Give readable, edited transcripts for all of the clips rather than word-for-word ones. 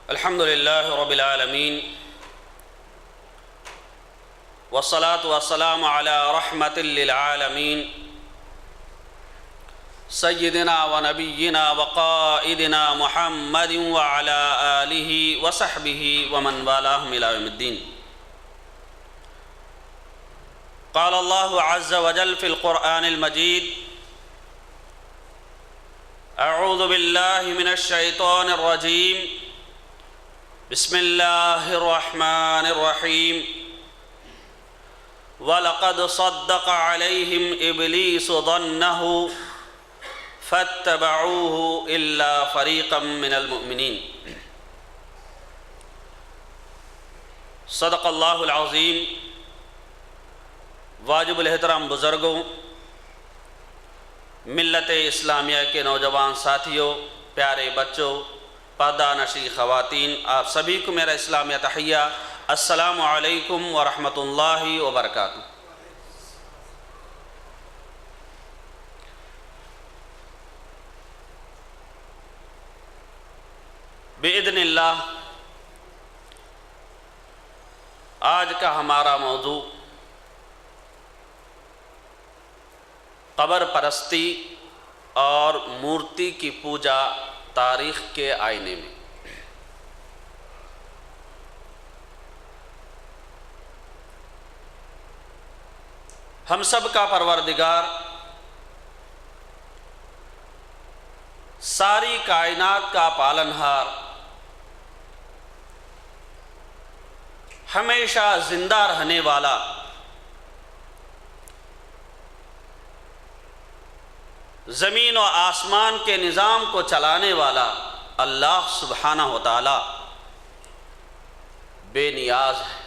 الحمد لله رب العالمين والصلاة والسلام على رحمة للعالمين سيدنا ونبينا وقائدنا محمد وعلى آله وصحبه ومن والاهم إلى يوم الدين. قال الله عز وجل في القرآن المجيد: أعوذ بالله من الشيطان الرجيم، بسم الله الرحمن الرحيم. وَلَقَدْ صَدَّقَ عَلَيْهِمْ إِبْلِيسُ ظَنَّهُ فَاتَّبَعُوهُ إِلَّا فَرِيقًا مِّنَ الْمُؤْمِنِينَ. صدق اللہ العظیم. واجب الاحترام بزرگوں، ملت اسلامیہ کے نوجوان ساتھیوں، پیارے بچوں، پردہ نشی خواتین، آپ سبھی کو میرا اسلامیہ تحیہ، السلام علیکم ورحمۃ اللہ وبرکاتہ. بإذن اللہ آج کا ہمارا موضوع قبر پرستی اور مورتی کی پوجا تاریخ کے آئینے میں. ہم سب کا پروردگار ساری کائنات کا پالنہار، ہمیشہ زندہ رہنے والا، زمین و آسمان کے نظام کو چلانے والا اللہ سبحانہ و تعالی بے نیاز ہے.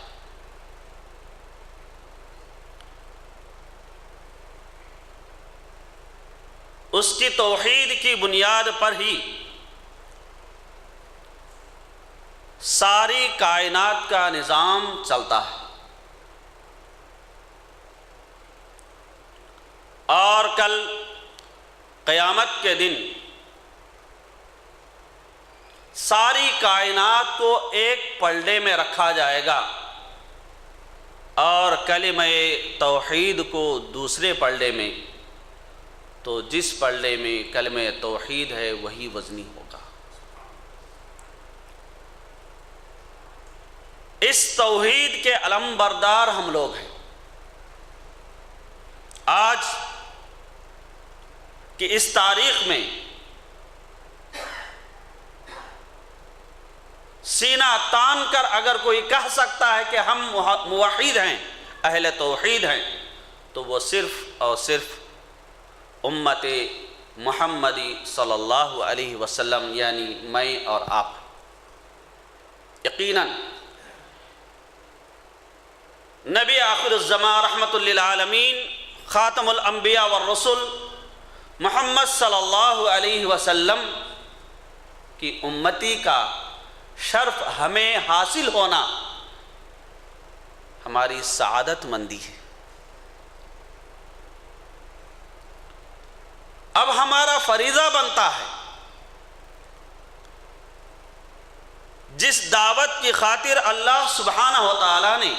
اس کی توحید کی بنیاد پر ہی ساری کائنات کا نظام چلتا ہے. اور کل قیامت کے دن ساری کائنات کو ایک پلڑے میں رکھا جائے گا اور کلمہ توحید کو دوسرے پلڑے میں. تو جس پلڑے میں کلمہ توحید ہے وہی وزنی ہوگا. اس توحید کے علم بردار ہم لوگ ہیں. آج کہ اس تاریخ میں سینہ تان کر اگر کوئی کہہ سکتا ہے کہ ہم موحد ہیں، اہل توحید ہیں، تو وہ صرف اور صرف امت محمدی صلی اللہ علیہ وسلم یعنی میں اور آپ. یقیناً نبی آخر الزمان رحمت للعالمین خاتم الانبیاء والرسل محمد صلی اللہ علیہ وسلم کی امتی کا شرف ہمیں حاصل ہونا ہماری سعادت مندی ہے. اب ہمارا فریضہ بنتا ہے جس دعوت کی خاطر اللہ سبحانہ و تعالیٰ نے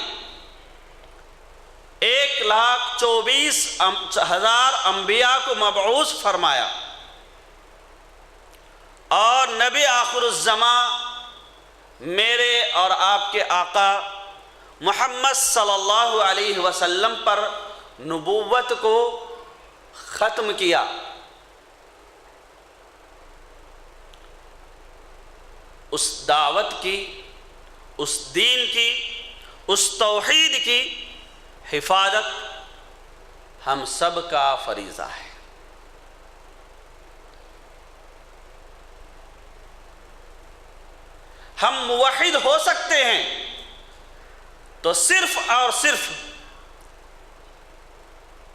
1,24,000 انبیاء کو مبعوث فرمایا اور نبی آخر الزمان میرے اور آپ کے آقا محمد صلی اللہ علیہ وسلم پر نبوت کو ختم کیا. اس دعوت کی، اس دین کی، اس توحید کی حفاظت ہم سب کا فریضہ ہے. ہم موحد ہو سکتے ہیں تو صرف اور صرف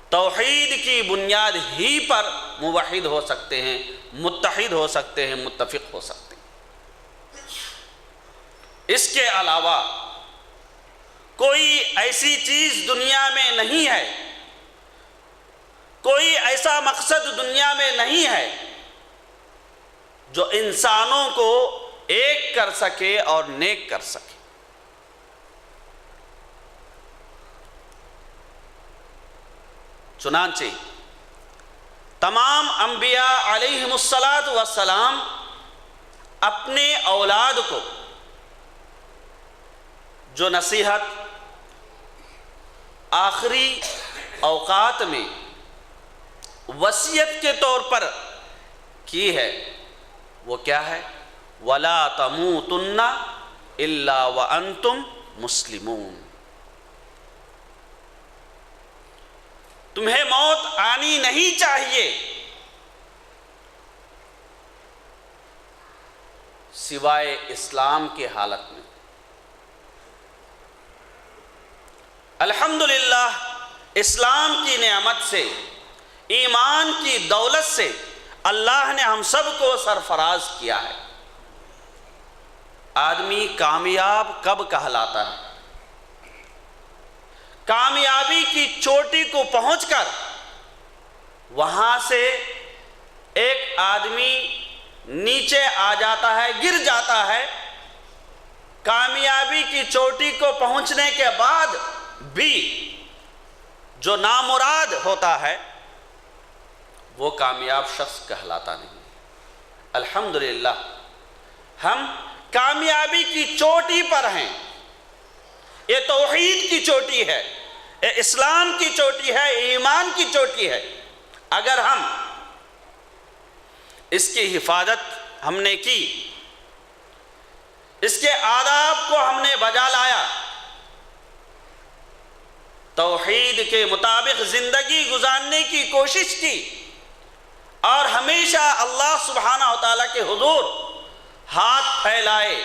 توحید کی بنیاد ہی پر موحد ہو سکتے ہیں، متحد ہو سکتے ہیں، متفق ہو سکتے ہیں. اس کے علاوہ کوئی ایسی چیز دنیا میں نہیں ہے، کوئی ایسا مقصد دنیا میں نہیں ہے جو انسانوں کو ایک کر سکے اور نیک کر سکے۔ چنانچہ تمام انبیاء علیہم السلام اپنے اولاد کو جو نصیحت آخری اوقات میں وصیت کے طور پر کی ہے وہ کیا ہے؟ وَلَا تَمُوتُنَّ إِلَّا وَأَنْتُمْ مُسْلِمُونَ، تمہیں موت آنی نہیں چاہیے سوائے اسلام کے حالت میں۔ الحمدللہ اسلام کی نعمت سے، ایمان کی دولت سے اللہ نے ہم سب کو سرفراز کیا ہے۔ آدمی کامیاب کب کہلاتا ہے؟ کامیابی کی چوٹی کو پہنچ کر وہاں سے ایک آدمی نیچے آ جاتا ہے، گر جاتا ہے۔ کامیابی کی چوٹی کو پہنچنے کے بعد بھی جو نامراد ہوتا ہے وہ کامیاب شخص کہلاتا نہیں۔ الحمدللہ ہم کامیابی کی چوٹی پر ہیں۔ یہ توحید کی چوٹی ہے، یہ اسلام کی چوٹی ہے، ایمان کی چوٹی ہے۔ اگر ہم اس کی حفاظت ہم نے کی، اس کے آداب کو ہم نے بجا لایا، توحید کے مطابق زندگی گزارنے کی کوشش کی اور ہمیشہ اللہ سبحانہ و تعالیٰ کے حضور ہاتھ پھیلائے،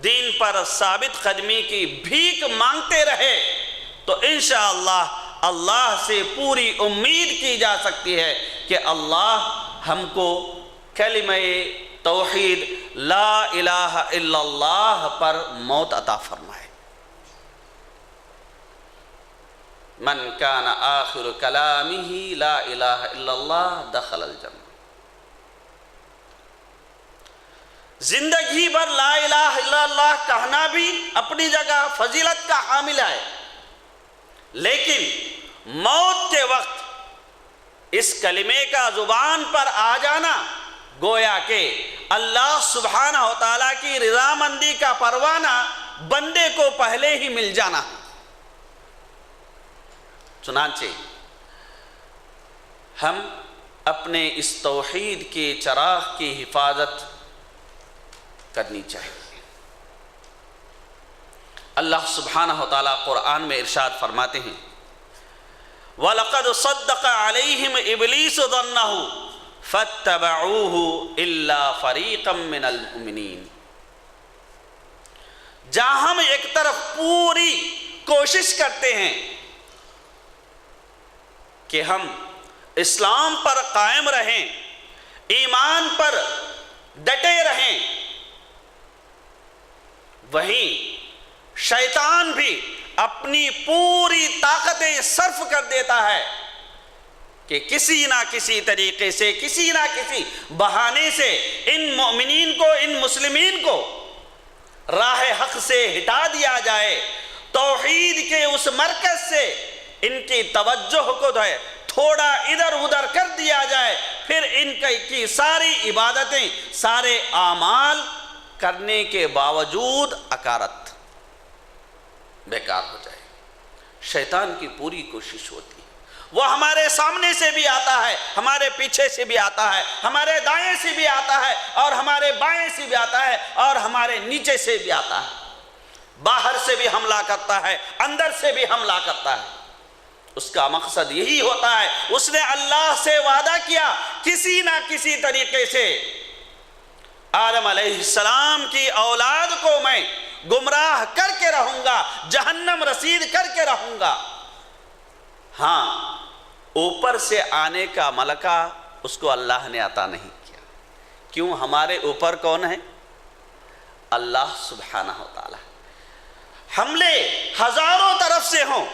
دین پر ثابت قدمی کی بھیک مانگتے رہے، تو انشاءاللہ اللہ سے پوری امید کی جا سکتی ہے کہ اللہ ہم کو کلمہ توحید لا الہ الا اللہ پر موت عطا فرمائے۔ من کان آخر کلامہ لا الہ الا اللہ دخل الجنہ۔ زندگی بھر لا الہ الا اللہ کہنا بھی اپنی جگہ فضیلت کا حامل ہے، لیکن موت کے وقت اس کلمے کا زبان پر آ جانا گویا کہ اللہ سبحانہ و تعالیٰ کی رضامندی کا پروانہ بندے کو پہلے ہی مل جانا۔ چنانچہ ہم اپنے اس توحید کے چراغ کی حفاظت کرنی چاہیے۔ اللہ سبحانہ و تعالیٰ قرآن میں ارشاد فرماتے ہیں وَلَقَدْ صَدَّقَ عَلَيْهِمْ إِبْلِيسُ ظَنَّهُ فَاتَّبَعُوهُ إِلَّا فَرِيقًا مِّنَ الْمُؤْمِنِينَ۔ جہاں ہم ایک طرف پوری کوشش کرتے ہیں کہ ہم اسلام پر قائم رہیں، ایمان پر ڈٹے رہیں، وہیں شیطان بھی اپنی پوری طاقتیں صرف کر دیتا ہے کہ کسی نہ کسی طریقے سے، کسی نہ کسی بہانے سے ان مومنین کو، ان مسلمین کو راہ حق سے ہٹا دیا جائے، توحید کے اس مرکز سے ان کی توجہ کو تھوڑا ادھر ادھر کر دیا جائے، پھر ان کی ساری عبادتیں، سارے اعمال کرنے کے باوجود اکارت بیکار ہو جائے۔ شیطان کی پوری کوشش ہوتی ہے، وہ ہمارے سامنے سے بھی آتا ہے، ہمارے پیچھے سے بھی آتا ہے، ہمارے دائیں سے بھی آتا ہے اور ہمارے بائیں سے بھی آتا ہے اور ہمارے نیچے سے بھی آتا ہے، باہر سے بھی حملہ کرتا ہے، اندر سے بھی حملہ کرتا ہے۔ اس کا مقصد یہی ہوتا ہے، اس نے اللہ سے وعدہ کیا کسی نہ کسی طریقے سے آدم علیہ السلام کی اولاد کو میں گمراہ کر کے رہوں گا، جہنم رسید کر کے رہوں گا۔ ہاں، اوپر سے آنے کا ملکہ اس کو اللہ نے عطا نہیں کیا۔ کیوں؟ ہمارے اوپر کون ہے؟ اللہ سبحانہ و تعالی۔ حملے ہزاروں طرف سے ہوں،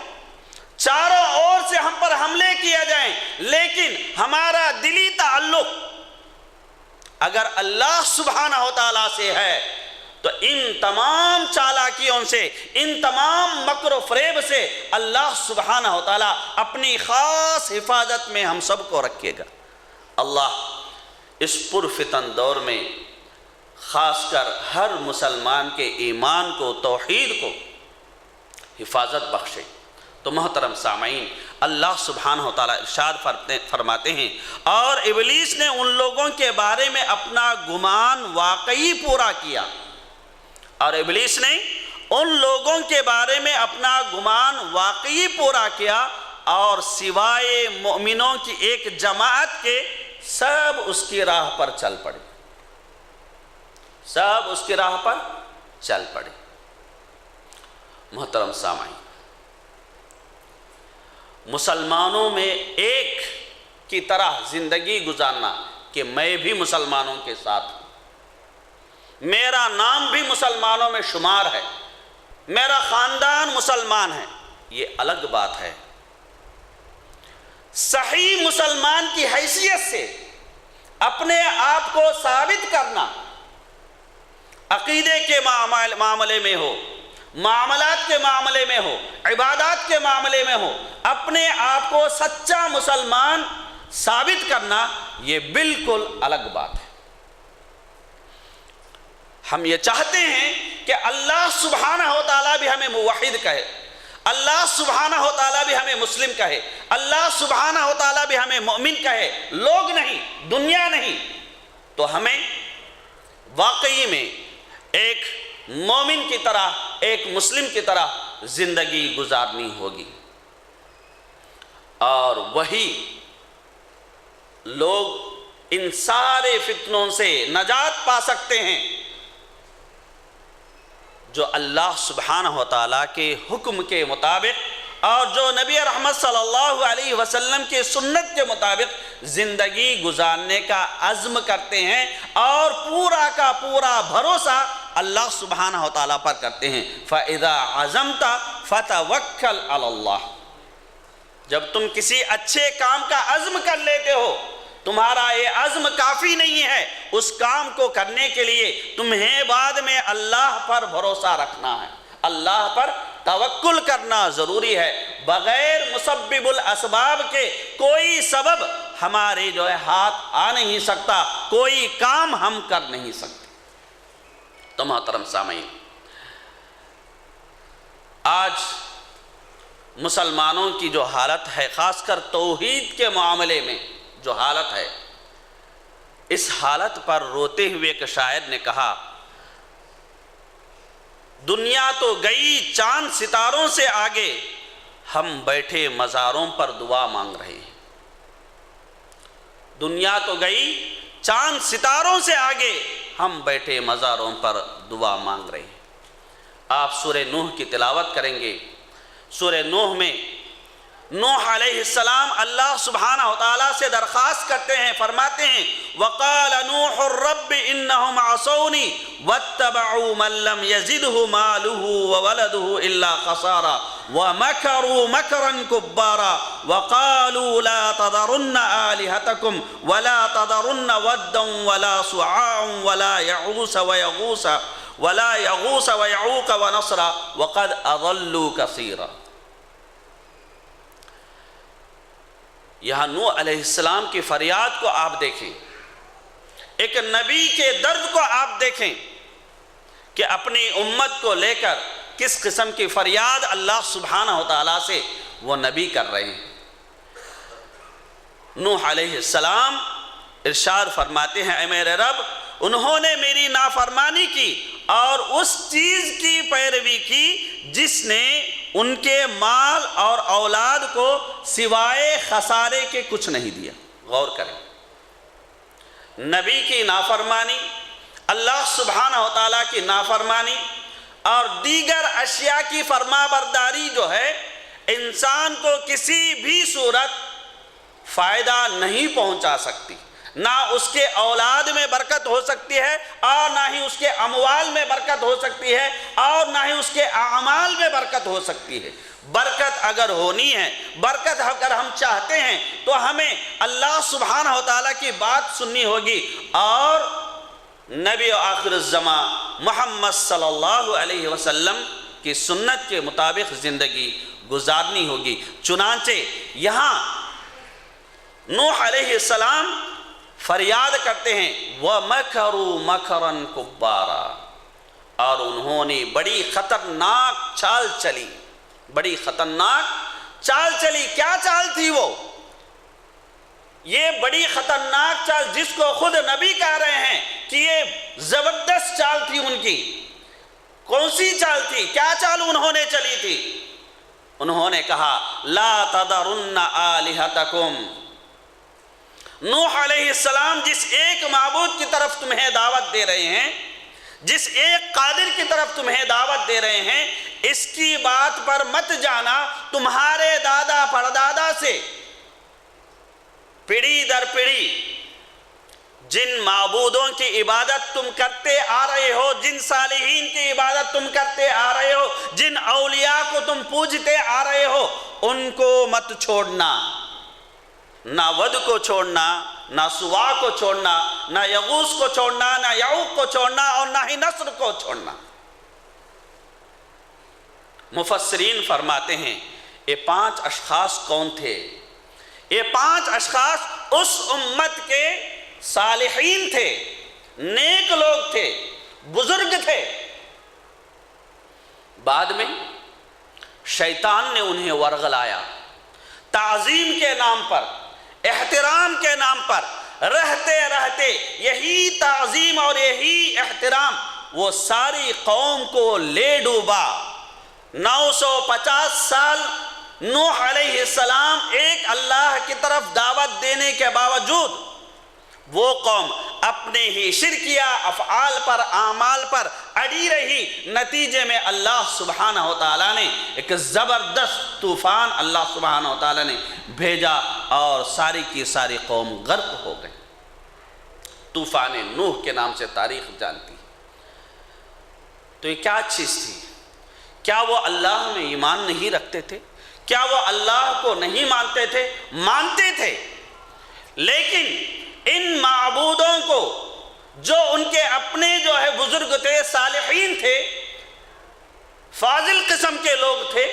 چاروں اور سے ہم پر حملے کیے جائیں، لیکن ہمارا دلی تعلق اگر اللہ سبحانہ و تعالیٰ سے ہے تو ان تمام چالاکیوں سے، ان تمام مکر و فریب سے اللہ سبحانہ و تعالیٰ اپنی خاص حفاظت میں ہم سب کو رکھے گا۔ اللہ اس پرفتن دور میں خاص کر ہر مسلمان کے ایمان کو، توحید کو حفاظت بخشے۔ تو محترم سامعین، اللہ سبحانہ و تعالیٰ ارشاد فرماتے ہیں، اور ابلیس نے ان لوگوں کے بارے میں اپنا گمان واقعی پورا کیا، اور ابلیس نے ان لوگوں کے بارے میں اپنا گمان واقعی پورا کیا، اور سوائے مومنوں کی ایک جماعت کے سب اس کی راہ پر چل پڑے، سب اس کی راہ پر چل پڑے۔ محترم سامعین، مسلمانوں میں ایک کی طرح زندگی گزارنا کہ میں بھی مسلمانوں کے ساتھ ہوں، میرا نام بھی مسلمانوں میں شمار ہے، میرا خاندان مسلمان ہے، یہ الگ بات ہے۔ صحیح مسلمان کی حیثیت سے اپنے آپ کو ثابت کرنا، عقیدے کے معاملے میں ہو، معاملات کے معاملے میں ہو، عبادات کے معاملے میں ہو، اپنے آپ کو سچا مسلمان ثابت کرنا، یہ بالکل الگ بات ہے۔ ہم یہ چاہتے ہیں کہ اللہ سبحانہ و تعالیٰ بھی ہمیں موحد کہے، اللہ سبحانہ و تعالیٰ بھی ہمیں مسلم کہے، اللہ سبحانہ و تعالیٰ بھی ہمیں مومن کہے، لوگ نہیں، دنیا نہیں۔ تو ہمیں واقعی میں ایک مومن کی طرح، ایک مسلم کی طرح زندگی گزارنی ہوگی، اور وہی لوگ ان سارے فتنوں سے نجات پا سکتے ہیں جو اللہ سبحانہ و تعالیٰ کے حکم کے مطابق اور جو نبی رحمت صلی اللہ علیہ وسلم کے سنت کے مطابق زندگی گزارنے کا عزم کرتے ہیں، اور پورا کا پورا بھروسہ اللہ سبحانہ و تعالیٰ پر کرتے ہیں۔ فَإِذَا عَزَمْتَ فَتَوَكَّلْ عَلَى اللَّهِ، جب تم کسی اچھے کام کا عزم کر لیتے ہو، تمہارا یہ عزم کافی نہیں ہے، اس کام کو کرنے کے لیے تمہیں بعد میں اللہ پر بھروسہ رکھنا ہے، اللہ پر توکل کرنا ضروری ہے۔ بغیر مسبب الاسباب کے کوئی سبب ہمارے جو ہے ہاتھ آ نہیں سکتا، کوئی کام ہم کر نہیں سکتے۔ تو محترم سامعین، آج مسلمانوں کی جو حالت ہے، خاص کر توحید کے معاملے میں جو حالت ہے، اس حالت پر روتے ہوئے ایک شاعر نے کہا، دنیا تو گئی چاند ستاروں سے آگے، ہم بیٹھے مزاروں پر دعا مانگ رہے ہیں۔ دنیا تو گئی چاند ستاروں سے آگے، ہم بیٹھے مزاروں پر دعا مانگ رہے ہیں۔ آپ سورہ نوح کی تلاوت کریں گے۔ سورہ نوح میں نوح علیہ السلام اللہ سبحانہ و تعالیٰ سے درخواست کرتے ہیں، فرماتے ہیں وَقَالَ نُوحُ الرَّبِّ إِنَّهُمْ عَصَوْنِي وَاتَّبَعُوا مَن لَّمْ يَزِدْهُ مَالُهُ وَوَلَدُهُ إِلَّا خَسَارًا وَمَكَرُوا مَكْرًا كُبَّارًا وَقَالُوا لَا تَذَرُنَّ آلِهَتَكُمْ وَلَا تَذَرُنَّ وَدًّا وَلَا سُوَاعًا وَلَا يَغُوثَ وَيَعُوقَ وَنَصْرًا وَقَدْ أَضَلُّوا كَثِيرًا۔ یہاں نوح علیہ السلام کی فریاد کو آپ دیکھیں، ایک نبی کے درد کو آپ دیکھیں کہ اپنی امت کو لے کر کس قسم کی فریاد اللہ سبحانہ و تعالیٰ سے وہ نبی کر رہے ہیں۔ نوح علیہ السلام ارشاد فرماتے ہیں، اے میرے رب، انہوں نے میری نافرمانی کی اور اس چیز کی پیروی کی جس نے ان کے مال اور اولاد کو سوائے خسارے کے کچھ نہیں دیا۔ غور کریں، نبی کی نافرمانی، اللہ سبحانہ و تعالیٰ کی نافرمانی اور دیگر اشیاء کی فرما برداری جو ہے، انسان کو کسی بھی صورت فائدہ نہیں پہنچا سکتی، نہ اس کے اولاد میں برکت ہو سکتی ہے اور نہ ہی اس کے اموال میں برکت ہو سکتی ہے اور نہ ہی اس کے اعمال میں برکت ہو سکتی ہے۔ برکت اگر ہونی ہے، برکت اگر ہم چاہتے ہیں تو ہمیں اللہ سبحانہ و تعالیٰ کی بات سننی ہوگی اور نبی آخر الزمان محمد صلی اللہ علیہ وسلم کی سنت کے مطابق زندگی گزارنی ہوگی۔ چنانچہ یہاں نوح علیہ السلام فریاد کرتے ہیں وَمَكَرُوا مَكَرًا كُبَّارًا، اور انہوں نے بڑی خطرناک چال چلی، بڑی خطرناک چال چلی۔ کیا چال تھی وہ؟ یہ بڑی خطرناک چال جس کو خود نبی کہہ رہے ہیں کہ یہ زبردست چال تھی ان کی۔ کون سی چال تھی؟ کیا چال انہوں نے چلی تھی؟ انہوں نے کہا لا تذرن آلہتکم۔ نوح علیہ السلام جس ایک معبود کی طرف تمہیں دعوت دے رہے ہیں، جس ایک قادر کی طرف تمہیں دعوت دے رہے ہیں، اس کی بات پر مت جانا تمہارے دادا پردادا سے پیڑھی در پیڑھی جن معبودوں کی عبادت تم کرتے آ رہے ہو، جن صالحین کی عبادت تم کرتے آ رہے ہو، جن اولیاء کو تم پوجتے آ رہے ہو، ان کو مت چھوڑنا۔ نہ ود کو چھوڑنا، نہ سوا کو چھوڑنا، نہ یغوث کو چھوڑنا، نہ یعوق کو چھوڑنا اور نہ ہی نصر کو چھوڑنا۔ مفسرین فرماتے ہیں یہ 5 اشخاص کون تھے؟ یہ 5 اشخاص اس امت کے صالحین تھے، نیک لوگ تھے، بزرگ تھے۔ بعد میں شیطان نے انہیں ورغلایا، تعظیم کے نام پر، احترام کے نام پر رہتے رہتے یہی تعظیم اور یہی احترام وہ ساری قوم کو لے ڈوبا۔ 950 سال نوح علیہ السلام ایک اللہ کی طرف دعوت دینے کے باوجود وہ قوم اپنے ہی شرکیہ افعال پر، اعمال پر اڑی رہی۔ نتیجے میں اللہ سبحانہ و تعالیٰ نے ایک زبردست طوفان اللہ سبحانہ و تعالیٰ نے بھیجا اور ساری کی ساری قوم غرق ہو گئی۔ طوفان نوح کے نام سے تاریخ جانتی ہے۔ تو یہ کیا چیز تھی؟ کیا وہ اللہ میں ایمان نہیں رکھتے تھے؟ کیا وہ اللہ کو نہیں مانتے تھے؟ مانتے تھے، لیکن ان معبودوں کو جو ان کے اپنے جو ہے بزرگ تھے، صالحین تھے، فاضل قسم کے لوگ تھے،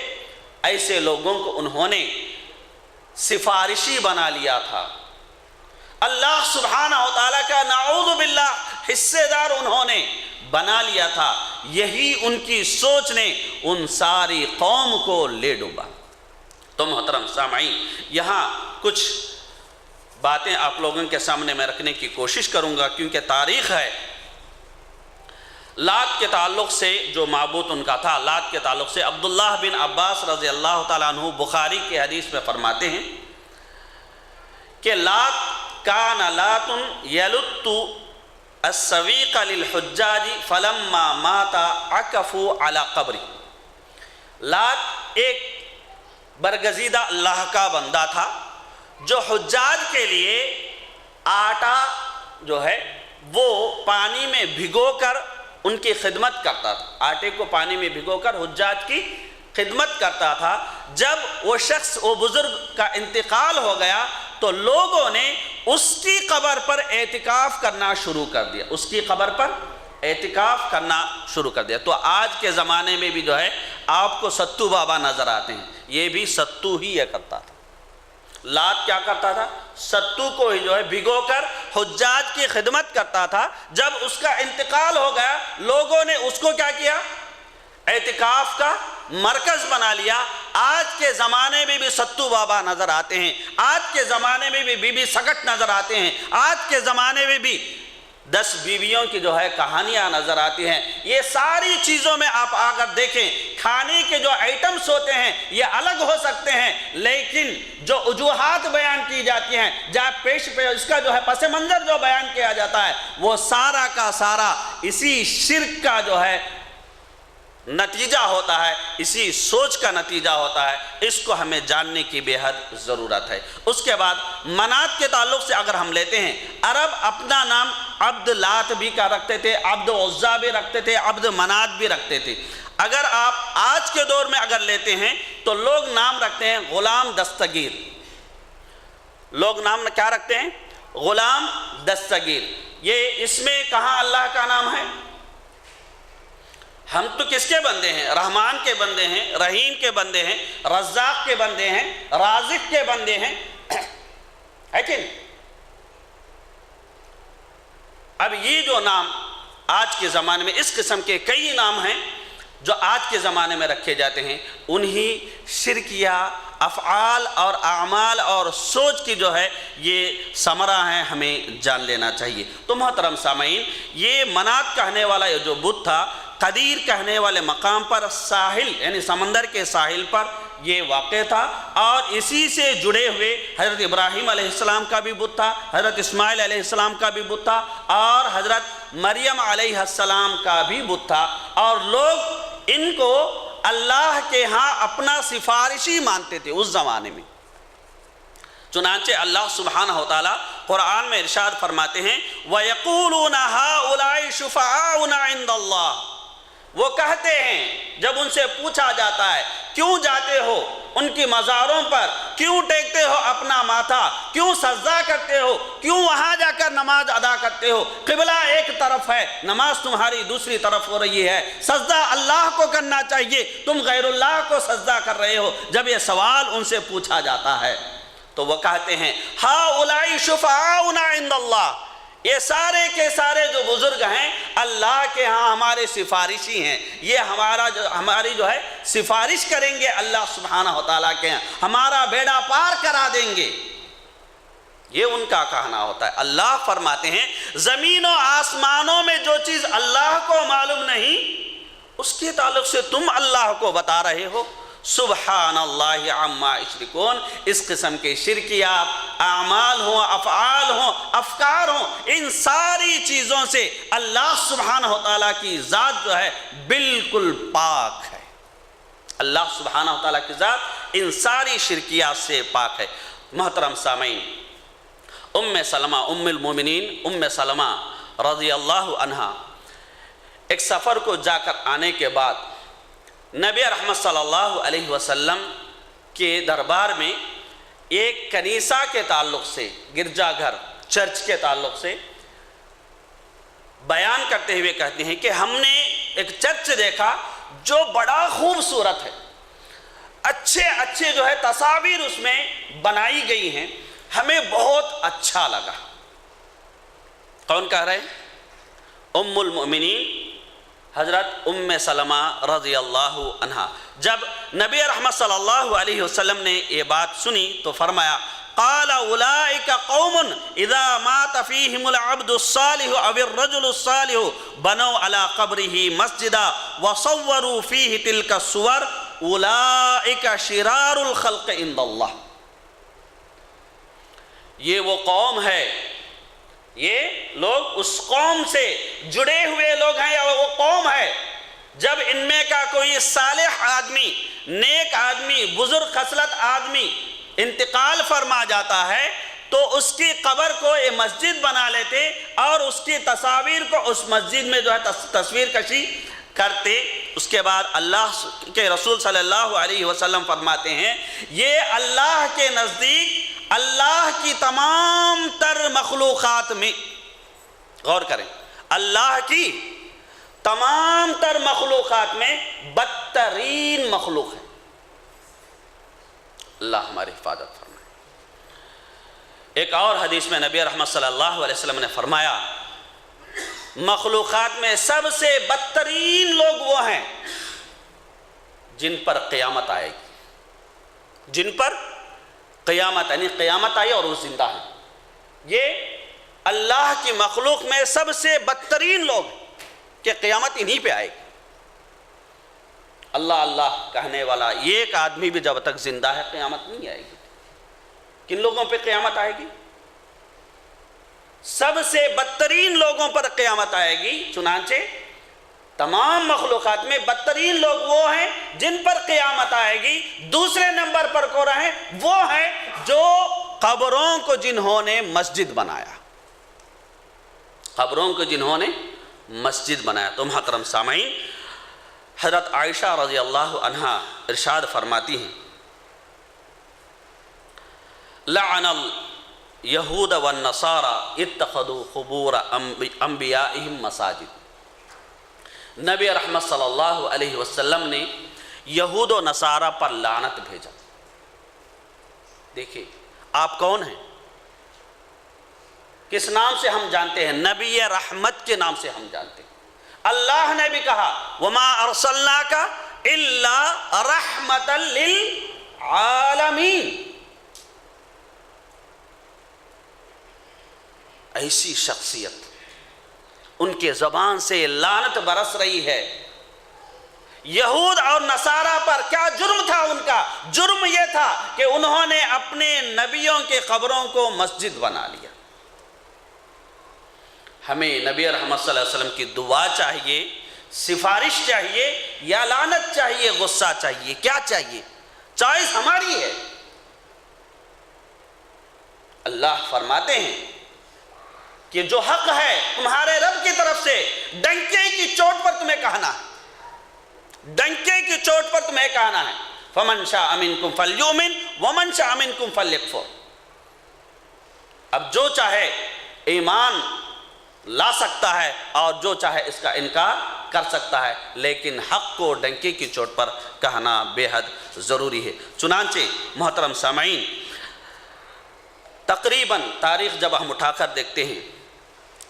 ایسے لوگوں کو انہوں نے سفارشی بنا لیا تھا۔ اللہ سبحانہ و تعالیٰ کا نعوذ باللہ حصے دار انہوں نے بنا لیا تھا۔ یہی ان کی سوچ نے ان ساری قوم کو لے ڈوبا۔ تو محترم سامعین، یہاں کچھ باتیں آپ لوگوں کے سامنے میں رکھنے کی کوشش کروں گا، کیونکہ تاریخ ہے۔ لات کے تعلق سے جو معبود ان کا تھا، لات کے تعلق سے عبداللہ بن عباس رضی اللہ تعالیٰ عنہ بخاری کی حدیث میں فرماتے ہیں کہ لات کان لات یلت السویق للحجاج فلما مات عکفوا علی قبری۔ لات ایک برگزیدہ اللہ کا بندہ تھا جو حجاج کے لیے آٹا جو ہے وہ پانی میں بھگو کر ان کی خدمت کرتا تھا۔ آٹے کو پانی میں بھگو کر حجاج کی خدمت کرتا تھا۔ جب وہ شخص، وہ بزرگ کا انتقال ہو گیا تو لوگوں نے اس کی قبر پر اعتکاف کرنا شروع کر دیا، اس کی قبر پر اعتکاف کرنا شروع کر دیا۔ تو آج کے زمانے میں بھی جو ہے آپ کو ستو بابا نظر آتے ہیں، یہ بھی ستو ہی یہ کرتا تھا۔ لات کیا کرتا تھا؟ ستو کو ہی جو ہے بھگو کر حجاج کی خدمت کرتا تھا۔ جب اس کا انتقال ہو گیا لوگوں نے اس کو کیا کیا؟ اعتکاف کا مرکز بنا لیا۔ آج کے زمانے میں بھی ستو بابا نظر آتے ہیں، آج کے زمانے میں بھی بی بی سکٹ نظر آتے ہیں، آج کے زمانے میں بھی 10 بیویوں کی جو ہے کہانیاں نظر آتی ہیں۔ یہ ساری چیزوں میں آپ اگر دیکھیں، کھانے کے جو آئٹمس ہوتے ہیں یہ الگ ہو سکتے ہیں، لیکن جو وجوہات بیان کی جاتی ہیں، جہاں پیش پہ اس کا جو ہے پس منظر جو بیان کیا جاتا ہے، وہ سارا کا سارا اسی شرک کا جو ہے نتیجہ ہوتا ہے، اسی سوچ کا نتیجہ ہوتا ہے، اس کو ہمیں جاننے کی بے حد ضرورت ہے۔ اس کے بعد منات کے تعلق سے اگر ہم لیتے ہیں، عرب اپنا نام عبد لات بھی کا رکھتے تھے، عبد عزا بھی رکھتے تھے، عبد منات بھی رکھتے تھے۔ اگر آپ آج کے دور میں اگر لیتے ہیں تو لوگ نام رکھتے ہیں غلام دستگیر۔ لوگ نام کیا رکھتے ہیں؟ غلام دستگیر۔ یہ اس میں کہاں اللہ کا نام ہے؟ ہم تو کس کے بندے ہیں؟ رحمان کے بندے ہیں، رحیم کے بندے ہیں، رزاق کے بندے ہیں، رازق کے بندے ہیں، ہے کہ نہیں؟ اب یہ جو نام آج کے زمانے میں اس قسم کے کئی نام ہیں جو آج کے زمانے میں رکھے جاتے ہیں، انہی شرکیہ افعال اور اعمال اور سوچ کی جو ہے یہ ثمرہ ہیں، ہمیں جان لینا چاہیے۔ تو محترم سامعین، یہ منات کہنے والا یہ جو بت تھا، قدیر کہنے والے مقام پر ساحل یعنی سمندر کے ساحل پر یہ واقع تھا، اور اسی سے جڑے ہوئے حضرت ابراہیم علیہ السلام کا بھی بت تھا، حضرت اسماعیل علیہ السلام کا بھی بت تھا، اور حضرت مریم علیہ السلام کا بھی بت تھا، اور لوگ ان کو اللہ کے ہاں اپنا سفارشی مانتے تھے اس زمانے میں۔ چنانچہ اللہ سبحانہ وتعالی قرآن میں ارشاد فرماتے ہیں وَيَقُولُونَ هَؤُلَاءِ شُفَعَاؤُنَا عِندَ اللَّهِ، وہ کہتے ہیں جب ان سے پوچھا جاتا ہے کیوں جاتے ہو ان کی مزاروں پر، کیوں ٹیکتے ہو اپنا ماتھا، کیوں سجدہ کرتے ہو، کیوں وہاں جا کر نماز ادا کرتے ہو، قبلہ ایک طرف ہے، نماز تمہاری دوسری طرف ہو رہی ہے، سجدہ اللہ کو کرنا چاہیے، تم غیر اللہ کو سجدہ کر رہے ہو۔ جب یہ سوال ان سے پوچھا جاتا ہے تو وہ کہتے ہیں ہؤلاء شفعاؤنا عند اللہ، یہ سارے کے سارے جو بزرگ ہیں اللہ کے ہاں ہمارے سفارشی ہیں، یہ ہماری جو ہے سفارش کریں گے اللہ سبحانہ وتعالیٰ کے ہاں، ہمارا بیڑا پار کرا دیں گے، یہ ان کا کہنا ہوتا ہے۔ اللہ فرماتے ہیں زمین و آسمانوں میں جو چیز اللہ کو معلوم نہیں اس کے تعلق سے تم اللہ کو بتا رہے ہو، سبحان اللہ عما یشرکون۔ اس قسم کے شرکیات اعمال ہوں، افعال ہوں، افکار ہوں، ان ساری چیزوں سے اللہ سبحانہ وتعالیٰ کی ذات جو ہے بالکل پاک ہے۔ اللہ سبحانہ وتعالیٰ کی ذات ان ساری شرکیات سے پاک ہے۔ محترم سامعین، ام سلمہ ام المومنین ام سلمہ رضی اللہ عنہا ایک سفر کو جا کر آنے کے بعد نبی رحمت صلی اللہ علیہ وسلم کے دربار میں ایک کنیسہ کے تعلق سے، گرجا گھر چرچ کے تعلق سے بیان کرتے ہوئے کہتے ہیں کہ ہم نے ایک چرچ دیکھا جو بڑا خوبصورت ہے، اچھے اچھے جو ہے تصاویر اس میں بنائی گئی ہیں، ہمیں بہت اچھا لگا۔ کون کہہ رہے ہیں؟ ام المؤمنین حضرت ام سلمہ رضی اللہ عنہا۔ جب نبی رحمت صلی اللہ علیہ وسلم نے یہ بات سنی تو فرمایا قال اولئک قوم اذا مات فیہم العبد الصالح او الرجل الصالح بنوا علی قبرہ مسجدا وصوروا فیہ تلک الصور اولئک شرار الخلق عند اللہ۔ یہ وہ قوم ہے، یہ لوگ اس قوم سے جڑے ہوئے لوگ ہیں، یا وہ قوم ہے جب ان میں کا کوئی صالح آدمی، نیک آدمی، بزرگ خصلت آدمی انتقال فرما جاتا ہے تو اس کی قبر کو یہ مسجد بنا لیتے اور اس کی تصاویر کو اس مسجد میں جو ہے تصویر کشی کرتے۔ اس کے بعد اللہ کے رسول صلی اللہ علیہ وسلم فرماتے ہیں یہ اللہ کے نزدیک اللہ کی تمام تر مخلوقات میں، غور کریں، اللہ کی تمام تر مخلوقات میں بدترین مخلوق ہے۔ اللہ ہماری حفاظت فرمائے۔ ایک اور حدیث میں نبی رحمت صلی اللہ علیہ وسلم نے فرمایا مخلوقات میں سب سے بدترین لوگ وہ ہیں جن پر قیامت آئے گی، جن پر قیامت یعنی قیامت آئی اور وہ زندہ ہیں۔ یہ اللہ کی مخلوق میں سب سے بدترین لوگ ہیں کہ قیامت انہی پہ آئے گی۔ اللہ اللہ کہنے والا ایک آدمی بھی جب تک زندہ ہے قیامت نہیں آئے گی۔ کن لوگوں پہ قیامت آئے گی؟ سب سے بدترین لوگوں پر قیامت آئے گی۔ چنانچہ تمام مخلوقات میں بدترین لوگ وہ ہیں جن پر قیامت آئے گی. دوسرے نمبر پر کو رہے وہ ہیں جو قبروں کو جنہوں نے مسجد بنایا، قبروں کو جنہوں نے مسجد بنایا. تو محترم سامعین، حضرت عائشہ رضی اللہ عنہا ارشاد فرماتی ہیں لعن الیہود والنصارى اتخذوا قبور انبیائہم مساجد. نبی رحمت صلی اللہ علیہ وسلم نے یہود و نصارہ پر لعنت بھیجا. دیکھیں آپ کون ہیں، کس نام سے ہم جانتے ہیں؟ نبی رحمت کے نام سے ہم جانتے ہیں. اللہ نے بھی کہا وما ارسلناک الا رحمتا للعالمین. ایسی شخصیت، ان کے زبان سے لعنت برس رہی ہے. یہود اور نصارہ پر کیا جرم تھا؟ ان کا جرم یہ تھا کہ انہوں نے اپنے نبیوں کے قبروں کو مسجد بنا لیا. ہمیں نبی رحمت صلی اللہ علیہ وسلم کی دعا چاہیے، سفارش چاہیے، یا لعنت چاہیے، غصہ چاہیے؟ کیا چاہیے؟ چوائس ہماری ہے. اللہ فرماتے ہیں کہ جو حق ہے تمہارے رب کی طرف سے ڈنکے کی چوٹ پر تمہیں کہنا ہے، ڈنکے کی چوٹ پر تمہیں کہنا ہے. فمن شاء منکم فلیؤمن ومن شاء منکم فلیکفر. اب جو چاہے ایمان لا سکتا ہے اور جو چاہے اس کا انکار کر سکتا ہے، لیکن حق کو ڈنکے کی چوٹ پر کہنا بے حد ضروری ہے. چنانچہ محترم سامعین، تقریباً تاریخ جب ہم اٹھا کر دیکھتے ہیں،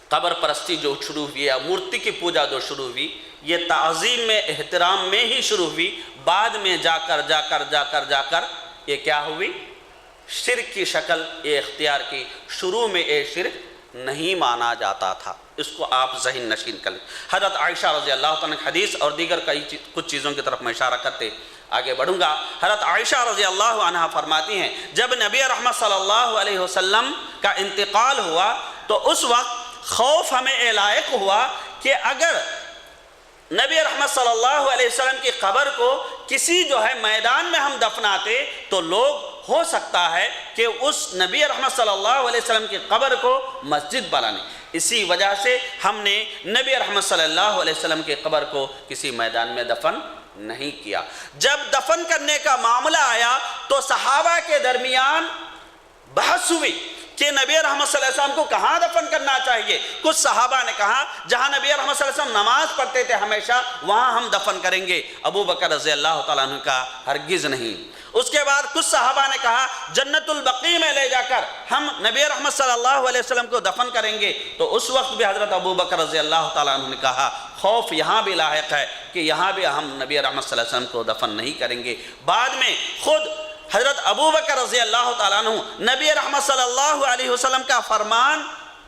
قبر پرستی جو شروع ہوئی یا مورتی کی پوجا جو شروع ہوئی، یہ تعظیم میں، احترام میں ہی شروع ہوئی. بعد میں جا کر یہ کیا ہوئی؟ شرک کی شکل یہ اختیار کی. شروع میں یہ شرک نہیں مانا جاتا تھا. اس کو آپ ذہن نشین کر لیں. حضرت عائشہ رضی اللہ تعالیٰ عنہ حدیث اور دیگر کچھ چیزوں کی طرف میں اشارہ کرتے آگے بڑھوں گا. حضرت عائشہ رضی اللہ عنہ فرماتی ہیں جب نبی رحمت صلی اللہ علیہ وسلم کا انتقال ہوا تو اس وقت خوف ہمیں لائق ہوا کہ اگر نبی رحمت صلی اللہ علیہ وسلم کی قبر کو کسی میدان میں ہم دفناتے تو لوگ ہو سکتا ہے کہ اس نبی رحمت صلی اللہ علیہ وسلم کی قبر کو مسجد بنانے. اسی وجہ سے ہم نے نبی رحمت صلی اللہ علیہ وسلم کی قبر کو کسی میدان میں دفن نہیں کیا. جب دفن کرنے کا معاملہ آیا تو صحابہ کے درمیان بحث ہوئی کہ نبی رحمت صلی اللہ علیہ وسلم کو کہاں دفن کرنا چاہیے. کچھ صحابہ نے کہا جہاں نبی رحمت صلی اللہ علیہ وسلم نماز پڑھتے تھے ہمیشہ وہاں ہم دفن کریں گے. ابو بکر رضی اللہ تعالیٰ عنہ کا ہرگز نہیں. اس کے بعد کچھ صحابہ نے کہا جنت البقیع میں لے جا کر ہم نبی رحمت صلی اللہ علیہ وسلم کو دفن کریں گے. تو اس وقت بھی حضرت ابو بکر رضی اللہ تعالیٰ عنہ نے کہا خوف یہاں بھی لاحق ہے کہ یہاں بھی ہم نبی رحمت صلی اللہ علیہ وسلم کو دفن نہیں کریں گے. بعد میں خود حضرت ابو بکر رضی اللہ تعالیٰ عنہ نبی رحمت صلی اللہ علیہ وسلم کا فرمان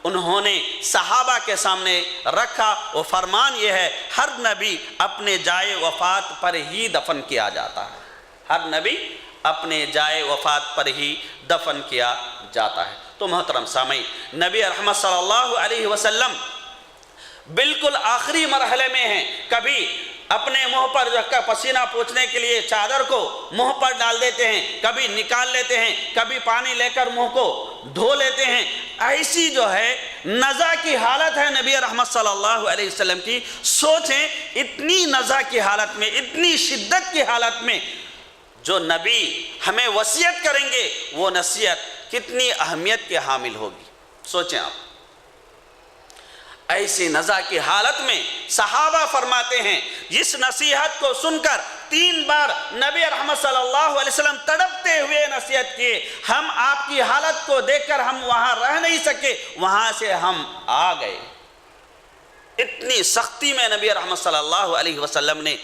انہوں نے صحابہ کے سامنے رکھا. وہ فرمان یہ ہے ہر نبی اپنے جائے وفات پر ہی دفن کیا جاتا ہے. ہر نبی اپنے جائے وفات پر ہی دفن کیا جاتا ہے. تو محترم سامعین، نبی رحمت صلی اللہ علیہ وسلم بالکل آخری مرحلے میں ہیں. کبھی اپنے منہ پر رکھ کر پسینہ پوچھنے کے لیے چادر کو منہ پر ڈال دیتے ہیں، کبھی نکال لیتے ہیں، کبھی پانی لے کر منہ کو دھو لیتے ہیں. ایسی نزع کی حالت ہے نبی رحمت صلی اللہ علیہ وسلم کی. سوچیں اتنی نزع کی حالت میں، اتنی شدت کی حالت میں جو نبی ہمیں وصیت کریں گے وہ نصیحت کتنی اہمیت کے حامل ہوگی. سوچیں آپ. ایسی نزع کی حالت میں صحابہ فرماتے ہیں جس نصیحت کو سن کر 3 بار نبی رحمت صلی اللہ علیہ وسلم تڑپتے ہوئے نصیحت کیے. ہم آپ کی حالت کو دیکھ کر ہم وہاں رہ نہیں سکے، وہاں سے ہم آ گئے. اتنی سختی میں نبی رحمت صلی اللہ علیہ وسلم نے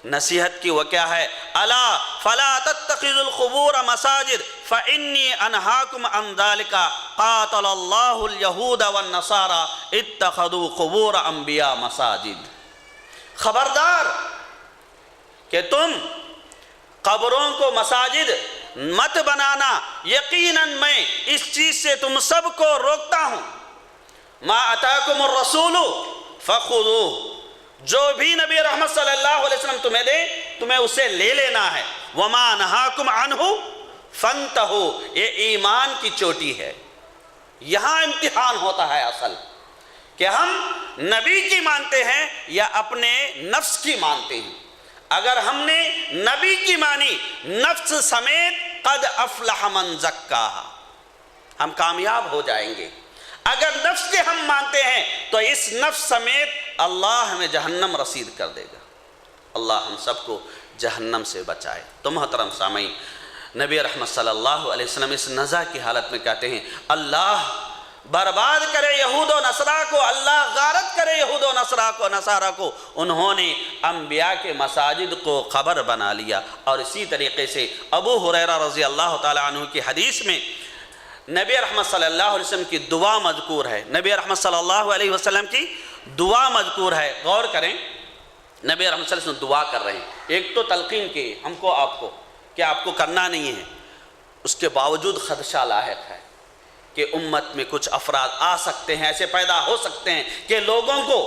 نصیحت کی. وہ کیا ہے؟ الا فلا تتخذوا القبور مساجد فانی انہاکم عن ذلک قاتل اللہ الیہود والنصارى اتخذوا قبور انبیاء مساجد. خبردار کہ تم قبروں کو مساجد مت بنانا. یقیناً میں اس چیز سے تم سب کو روکتا ہوں. ما اتاکم الرسول فخذوہ جو بھی نبی رحمت صلی اللہ علیہ وسلم تمہیں دے تمہیں اسے لے لینا ہے۔ وَمَا نَهَاكُمْ عَنْهُ فَانْتَهُوا، یہ ایمان کی چوٹی ہے۔ یہاں امتحان ہوتا ہے اصل کہ ہم نبی کی مانتے ہیں یا اپنے نفس کی مانتے ہیں۔ اگر ہم نے نبی کی مانی نفس سمیت قد افلح من زکاہا، ہم کامیاب ہو جائیں گے۔ اگر نفس کے ہم مانتے ہیں تو اس نفس سمیت اللہ ہمیں جہنم رسید کر دے گا۔ اللہ ہم سب کو جہنم سے بچائے۔ تو محترم سامعین، نبی رحمت صلی اللہ علیہ وسلم اس نزع کی حالت میں کہتے ہیں اللہ برباد کرے یہود و نصارہ کو، اللہ غارت کرے یہود و نصارہ کو، انہوں نے انبیاء کے مساجد کو قبر بنا لیا۔ اور اسی طریقے سے ابو ہریرہ رضی اللہ تعالیٰ عنہ کی حدیث میں نبی رحمت صلی اللہ علیہ وسلم کی دعا مذکور ہے۔ نبی رحمت صلی اللہ علیہ وسلم کی دعا مذکور ہے۔ غور کریں، نبی رحمت صلی اللہ علیہ وسلم دعا کر رہے ہیں، ایک تو تلقین کی ہم کو آپ کو کہ آپ کو کرنا نہیں ہے، اس کے باوجود خدشہ لاحق ہے کہ امت میں کچھ افراد آ سکتے ہیں، ایسے پیدا ہو سکتے ہیں کہ لوگوں کو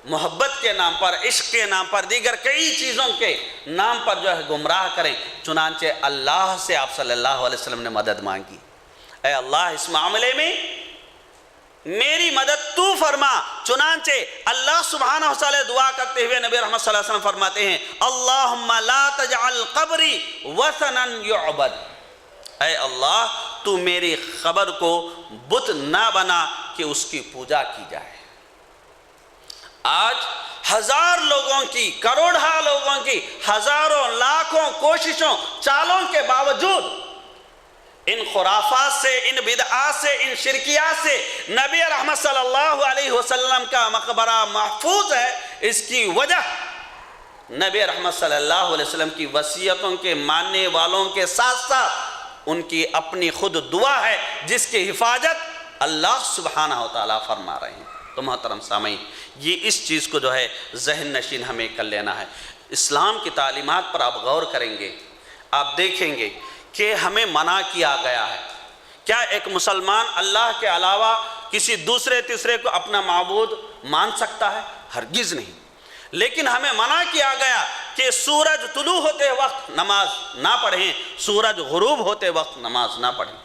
محبت کے نام پر، عشق کے نام پر، دیگر کئی چیزوں کے نام پر جو ہے گمراہ کریں۔ چنانچہ اللہ سے آپ صلی اللہ علیہ وسلم نے مدد مانگی، اے اللہ اس معاملے میں میری مدد تو فرما۔ چنانچہ اللہ سبحانہ وتعالی دعا کرتے ہوئے نبی رحمت صلی اللہ علیہ وسلم فرماتے ہیں اللہم لا تجعل قبری وثنا یعبد، اے اللہ تو میری قبر کو بت نہ بنا کہ اس کی پوجا کی جائے۔ آج ہزار لوگوں کی، کروڑہ لوگوں کی، ہزاروں لاکھوں کوششوں چالوں کے باوجود ان خرافات سے، ان بدعات سے، ان شرکیات سے نبی رحمت صلی اللہ علیہ وسلم کا مقبرہ محفوظ ہے۔ اس کی وجہ نبی رحمت صلی اللہ علیہ وسلم کی وصیتوں کے ماننے والوں کے ساتھ ساتھ ان کی اپنی خود دعا ہے جس کی حفاظت اللہ سبحانہ وتعالی فرما رہے ہیں۔ تو محترم سامعین، یہ اس چیز کو جو ہے ذہن نشین ہمیں کر لینا ہے۔ اسلام کی تعلیمات پر آپ غور کریں گے، آپ دیکھیں گے کہ ہمیں منع کیا گیا ہے۔ کیا ایک مسلمان اللہ کے علاوہ کسی دوسرے تیسرے کو اپنا معبود مان سکتا ہے؟ ہرگز نہیں۔ لیکن ہمیں منع کیا گیا کہ سورج طلوع ہوتے وقت نماز نہ پڑھیں، سورج غروب ہوتے وقت نماز نہ پڑھیں۔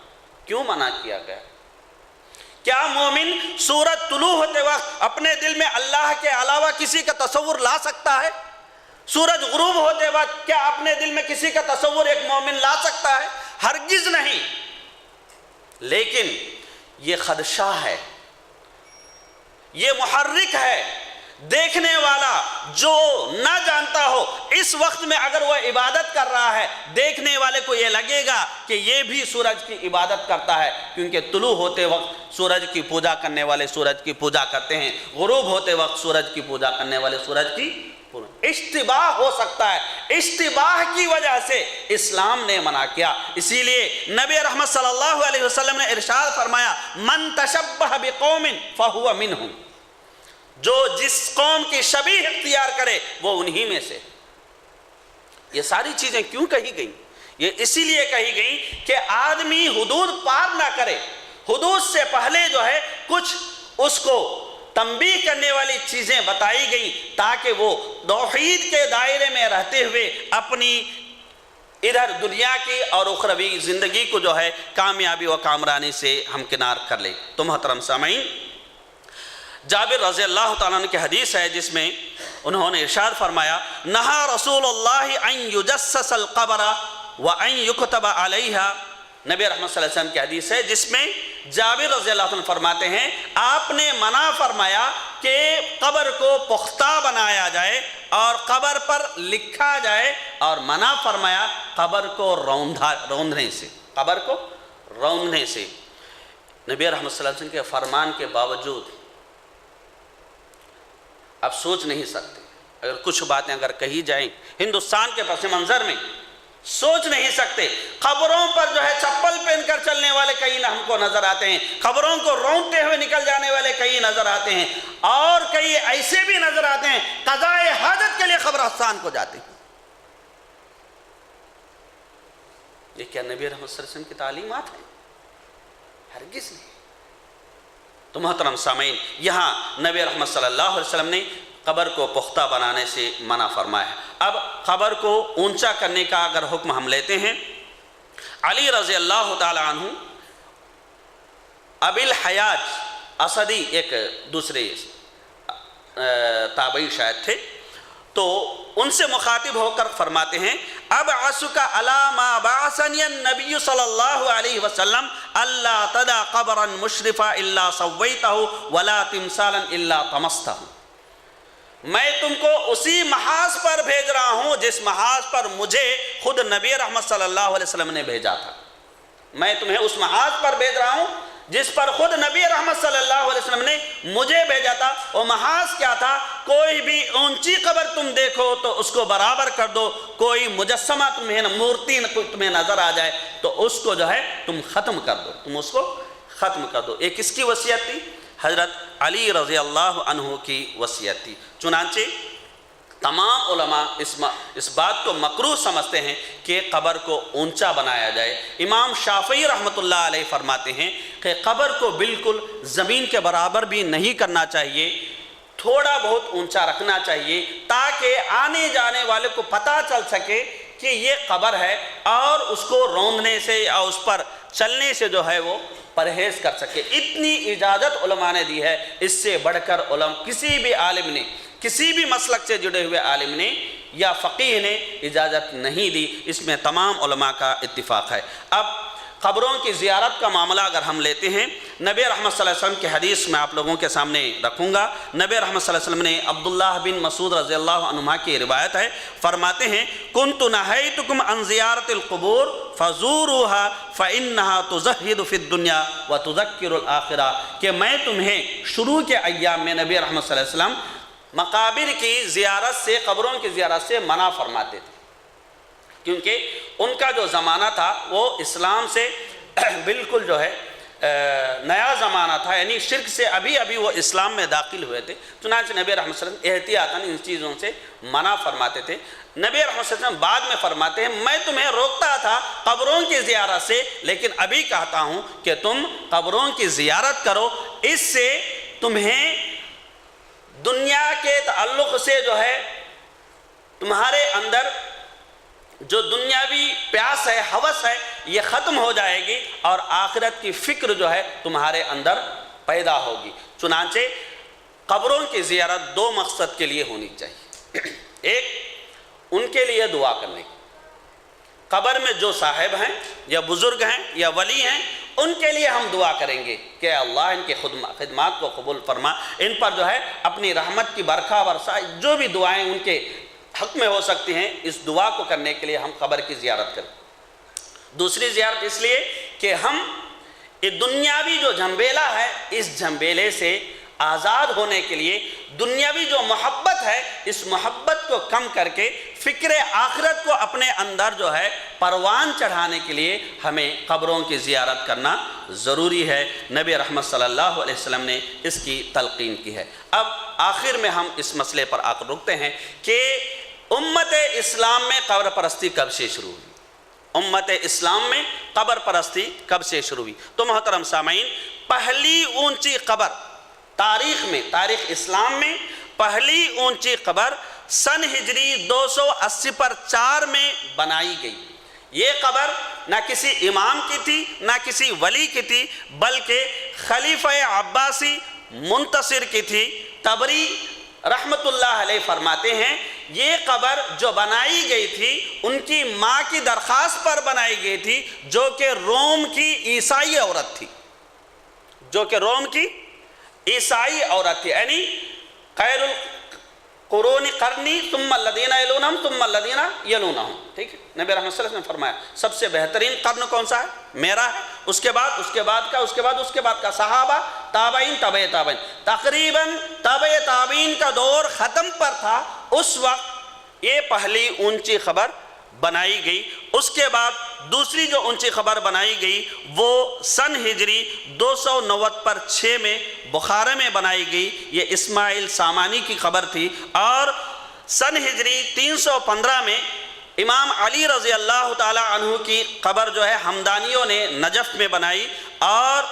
کیوں منع کیا گیا؟ کیا مومن سورج طلوع ہوتے وقت اپنے دل میں اللہ کے علاوہ کسی کا تصور لا سکتا ہے؟ سورج غروب ہوتے وقت کیا اپنے دل میں کسی کا تصور ایک مومن لا سکتا ہے؟ ہرگز نہیں۔ لیکن یہ خدشہ ہے، یہ محرک ہے۔ دیکھنے والا جو نہ جانتا ہو اس وقت میں اگر وہ عبادت کر رہا ہے، دیکھنے والے کو یہ لگے گا کہ یہ بھی سورج کی عبادت کرتا ہے، کیونکہ طلوع ہوتے وقت سورج کی پوجا کرنے والے سورج کی پوجا کرتے ہیں، غروب ہوتے وقت سورج کی پوجا کرنے والے سورج کی اشتباہ ہو سکتا ہے۔ اشتباہ کی وجہ سے اسلام نے منع کیا۔ اسی لیے نبی رحمت صلی اللہ علیہ وسلم نے ارشاد فرمایا من تشبہ بقوم فہو منہم، جو جس قوم کی شبیہ اختیار کرے وہ انہی میں سے۔ یہ ساری چیزیں کیوں کہی گئیں؟ یہ اسی لیے کہی گئیں کہ آدمی حدود پار نہ کرے۔ حدود سے پہلے جو ہے کچھ اس کو تنبیہ کرنے والی چیزیں بتائی گئیں تاکہ وہ توحید کے دائرے میں رہتے ہوئے اپنی ادھر دنیا کی اور اخروی زندگی کو جو ہے کامیابی و کامرانی سے ہمکنار کر لے۔ تو محترم سامعین، جابر رضی اللہ تعالیٰ عنہ کی حدیث ہے جس میں انہوں نے ارشاد فرمایا نہا رسول اللہ ان یجسس القبر وان یکتب علیہا، نبی رحمت صلی اللہ علیہ وسلم کی حدیث ہے جس میں جابر رضی اللہ عنہ فرماتے ہیں آپ نے منع فرمایا کہ قبر کو پختہ بنایا جائے اور قبر پر لکھا جائے، اور منع فرمایا قبر کو روندنے سے، قبر کو روندنے سے۔ نبی رحمت صلی اللہ علیہ وسلم کے فرمان کے باوجود آپ سوچ نہیں سکتے، اگر کچھ باتیں اگر کہی جائیں ہندوستان کے پس منظر میں سوچ نہیں سکتے۔ قبروں پر جو ہے چپل پہن کر چلنے والے کئی ہم کو نظر آتے ہیں، قبروں کو رونتے ہوئے نکل جانے والے کئی نظر آتے ہیں، اور کئی ایسے بھی نظر آتے ہیں قضائے حاجت کے لیے قبرستان کو جاتے ہیں۔ یہ کیا نبی رحمت صلی اللہ علیہ وسلم کی تعلیمات ہیں؟ ہرگز نہیں۔ تو محترم سامعین، یہاں نبی رحمت صلی اللہ علیہ وسلم نے قبر کو پختہ بنانے سے منع فرمایا ہے۔ اب قبر کو اونچا کرنے کا اگر حکم ہم لیتے ہیں، علی رضی اللہ تعالی عنہ ابی الحیاج اسدی ایک دوسرے تابعی شاید تھے، تو ان سے مخاطب ہو کر فرماتے ہیں ابعثک علی ما بعثنی النبی صلی اللہ علیہ وسلم الا تدع قبرا مشرفا الا سویتہ ولا تمثالا الا طمستہ، میں تم کو اسی محاذ پر بھیج رہا ہوں جس محاذ پر مجھے خود نبی رحمت صلی اللہ علیہ وسلم نے بھیجا تھا۔ میں تمہیں اس محاذ پر بھیج رہا ہوں جس پر خود نبی رحمت صلی اللہ علیہ وسلم نے مجھے بھیجا تھا۔ وہ محاذ کیا تھا؟ کوئی بھی اونچی قبر تم دیکھو تو اس کو برابر کر دو، کوئی مجسمہ تمہیں مورتی تمہیں نظر آ جائے تو اس کو جو ہے تم ختم کر دو، تم اس کو ختم کر دو۔ ایک کس کی وصیت تھی؟ حضرت علی رضی اللہ عنہ کی وصیت تھی۔ چنانچہ تمام علماء اس بات کو مکروہ سمجھتے ہیں کہ قبر کو اونچا بنایا جائے۔ امام شافعی رحمۃ اللہ علیہ فرماتے ہیں کہ قبر کو بالکل زمین کے برابر بھی نہیں کرنا چاہیے، تھوڑا بہت اونچا رکھنا چاہیے تاکہ آنے جانے والے کو پتہ چل سکے کہ یہ قبر ہے، اور اس کو روندنے سے یا اس پر چلنے سے جو ہے وہ پرہیز کر سکے۔ اتنی اجازت علماء نے دی ہے، اس سے بڑھ کر کسی بھی عالم نے، کسی بھی مسلک سے جڑے ہوئے عالم نے یا فقیہ نے اجازت نہیں دی۔ اس میں تمام علماء کا اتفاق ہے۔ اب قبروں کی زیارت کا معاملہ اگر ہم لیتے ہیں، نبی رحمت صلی اللہ علیہ وسلم کی حدیث میں آپ لوگوں کے سامنے رکھوں گا۔ نبی رحمت صلی اللہ علیہ وسلم نے عبداللہ بن مسعود رضی اللہ عنہ کی روایت ہے، فرماتے ہیں کنت نہیتکم عن زیارت القبور فزوروها فإنها تزہد فی الدنیا وتذکر الآخرہ، کہ میں تمہیں شروع کے ایام میں نبی رحمت صلی اللہ علیہ وسلم مقابر کی زیارت سے، قبروں کی زیارت سے منع فرماتے تھے، کیونکہ ان کا جو زمانہ تھا وہ اسلام سے بالکل جو ہے نیا زمانہ تھا، یعنی شرک سے ابھی وہ اسلام میں داخل ہوئے تھے۔ چنانچہ نبی رحمت صلی اللہ علیہ وسلم احتیاطاً ان چیزوں سے منع فرماتے تھے۔ نبی رحمت صلی اللہ علیہ وسلم بعد میں فرماتے ہیں میں تمہیں روکتا تھا قبروں کی زیارت سے، لیکن ابھی کہتا ہوں کہ تم قبروں کی زیارت کرو، اس سے تمہیں دنیا کے تعلق سے جو ہے تمہارے اندر جو دنیاوی پیاس ہے، ہوس ہے، یہ ختم ہو جائے گی اور آخرت کی فکر جو ہے تمہارے اندر پیدا ہوگی۔ چنانچہ قبروں کی زیارت دو مقصد کے لیے ہونی چاہیے۔ ایک، ان کے لیے دعا کرنے کی، قبر میں جو صاحب ہیں یا بزرگ ہیں یا ولی ہیں ان کے لیے ہم دعا کریں گے کہ اللہ ان کے خدمات کو قبول فرما، ان پر جو ہے اپنی رحمت کی برکھا برسا، جو بھی دعائیں ان کے حق میں ہو سکتی ہیں، اس دعا کو کرنے کے لیے ہم قبر کی زیارت کریں۔ دوسری زیارت اس لیے کہ ہم دنیاوی جو جھنبیلا ہے اس جھنبیلے سے آزاد ہونے کے لیے، دنیاوی جو محبت ہے اس محبت کو کم کر کے فکر آخرت کو اپنے اندر جو ہے پروان چڑھانے کے لیے ہمیں قبروں کی زیارت کرنا ضروری ہے۔ نبی رحمت صلی اللہ علیہ وسلم نے اس کی تلقین کی ہے۔ اب آخر میں ہم اس مسئلے پر آ کر رکتے ہیں کہ امت اسلام میں قبر پرستی کب سے شروع ہوئی؟ امت اسلام میں قبر پرستی کب سے شروع ہوئی؟ تو محترم سامعین، پہلی اونچی قبر تاریخ اسلام میں پہلی اونچی قبر سن ہجری 280 پر 4 میں بنائی گئی۔ یہ قبر نہ کسی امام کی تھی نہ کسی ولی کی تھی، بلکہ خلیفہ عباسی منتصر کی تھی۔ طبری رحمت اللہ علیہ فرماتے ہیں یہ قبر جو بنائی گئی تھی ان کی ماں کی درخواست پر بنائی گئی تھی، جو کہ روم کی عیسائی عورت تھی، عیسائی عورت تھی، یعنی خیر القرون قرنی ثم الذین یلونہم ثم الذین یلونہم، ٹھیک ہے۔ نبی رحمت صلی اللہ علیہ وسلم نے فرمایا سب سے بہترین قرن کون سا ہے؟ میرا ہے، اس کے بعد کا صحابہ، تابعین، تابع تابعین، تقریباً تابع تابعین کا دور ختم پر تھا، اس وقت یہ پہلی اونچی خبر بنائی گئی۔ اس کے بعد دوسری جو اونچی خبر بنائی گئی وہ سن ہجری 290 پر 6 میں بخارا میں بنائی گئی، یہ اسماعیل سامانی کی خبر تھی، اور سن ہجری 315 میں امام علی رضی اللہ تعالی عنہ کی قبر جو ہے ہمدانیوں نے نجف میں بنائی، اور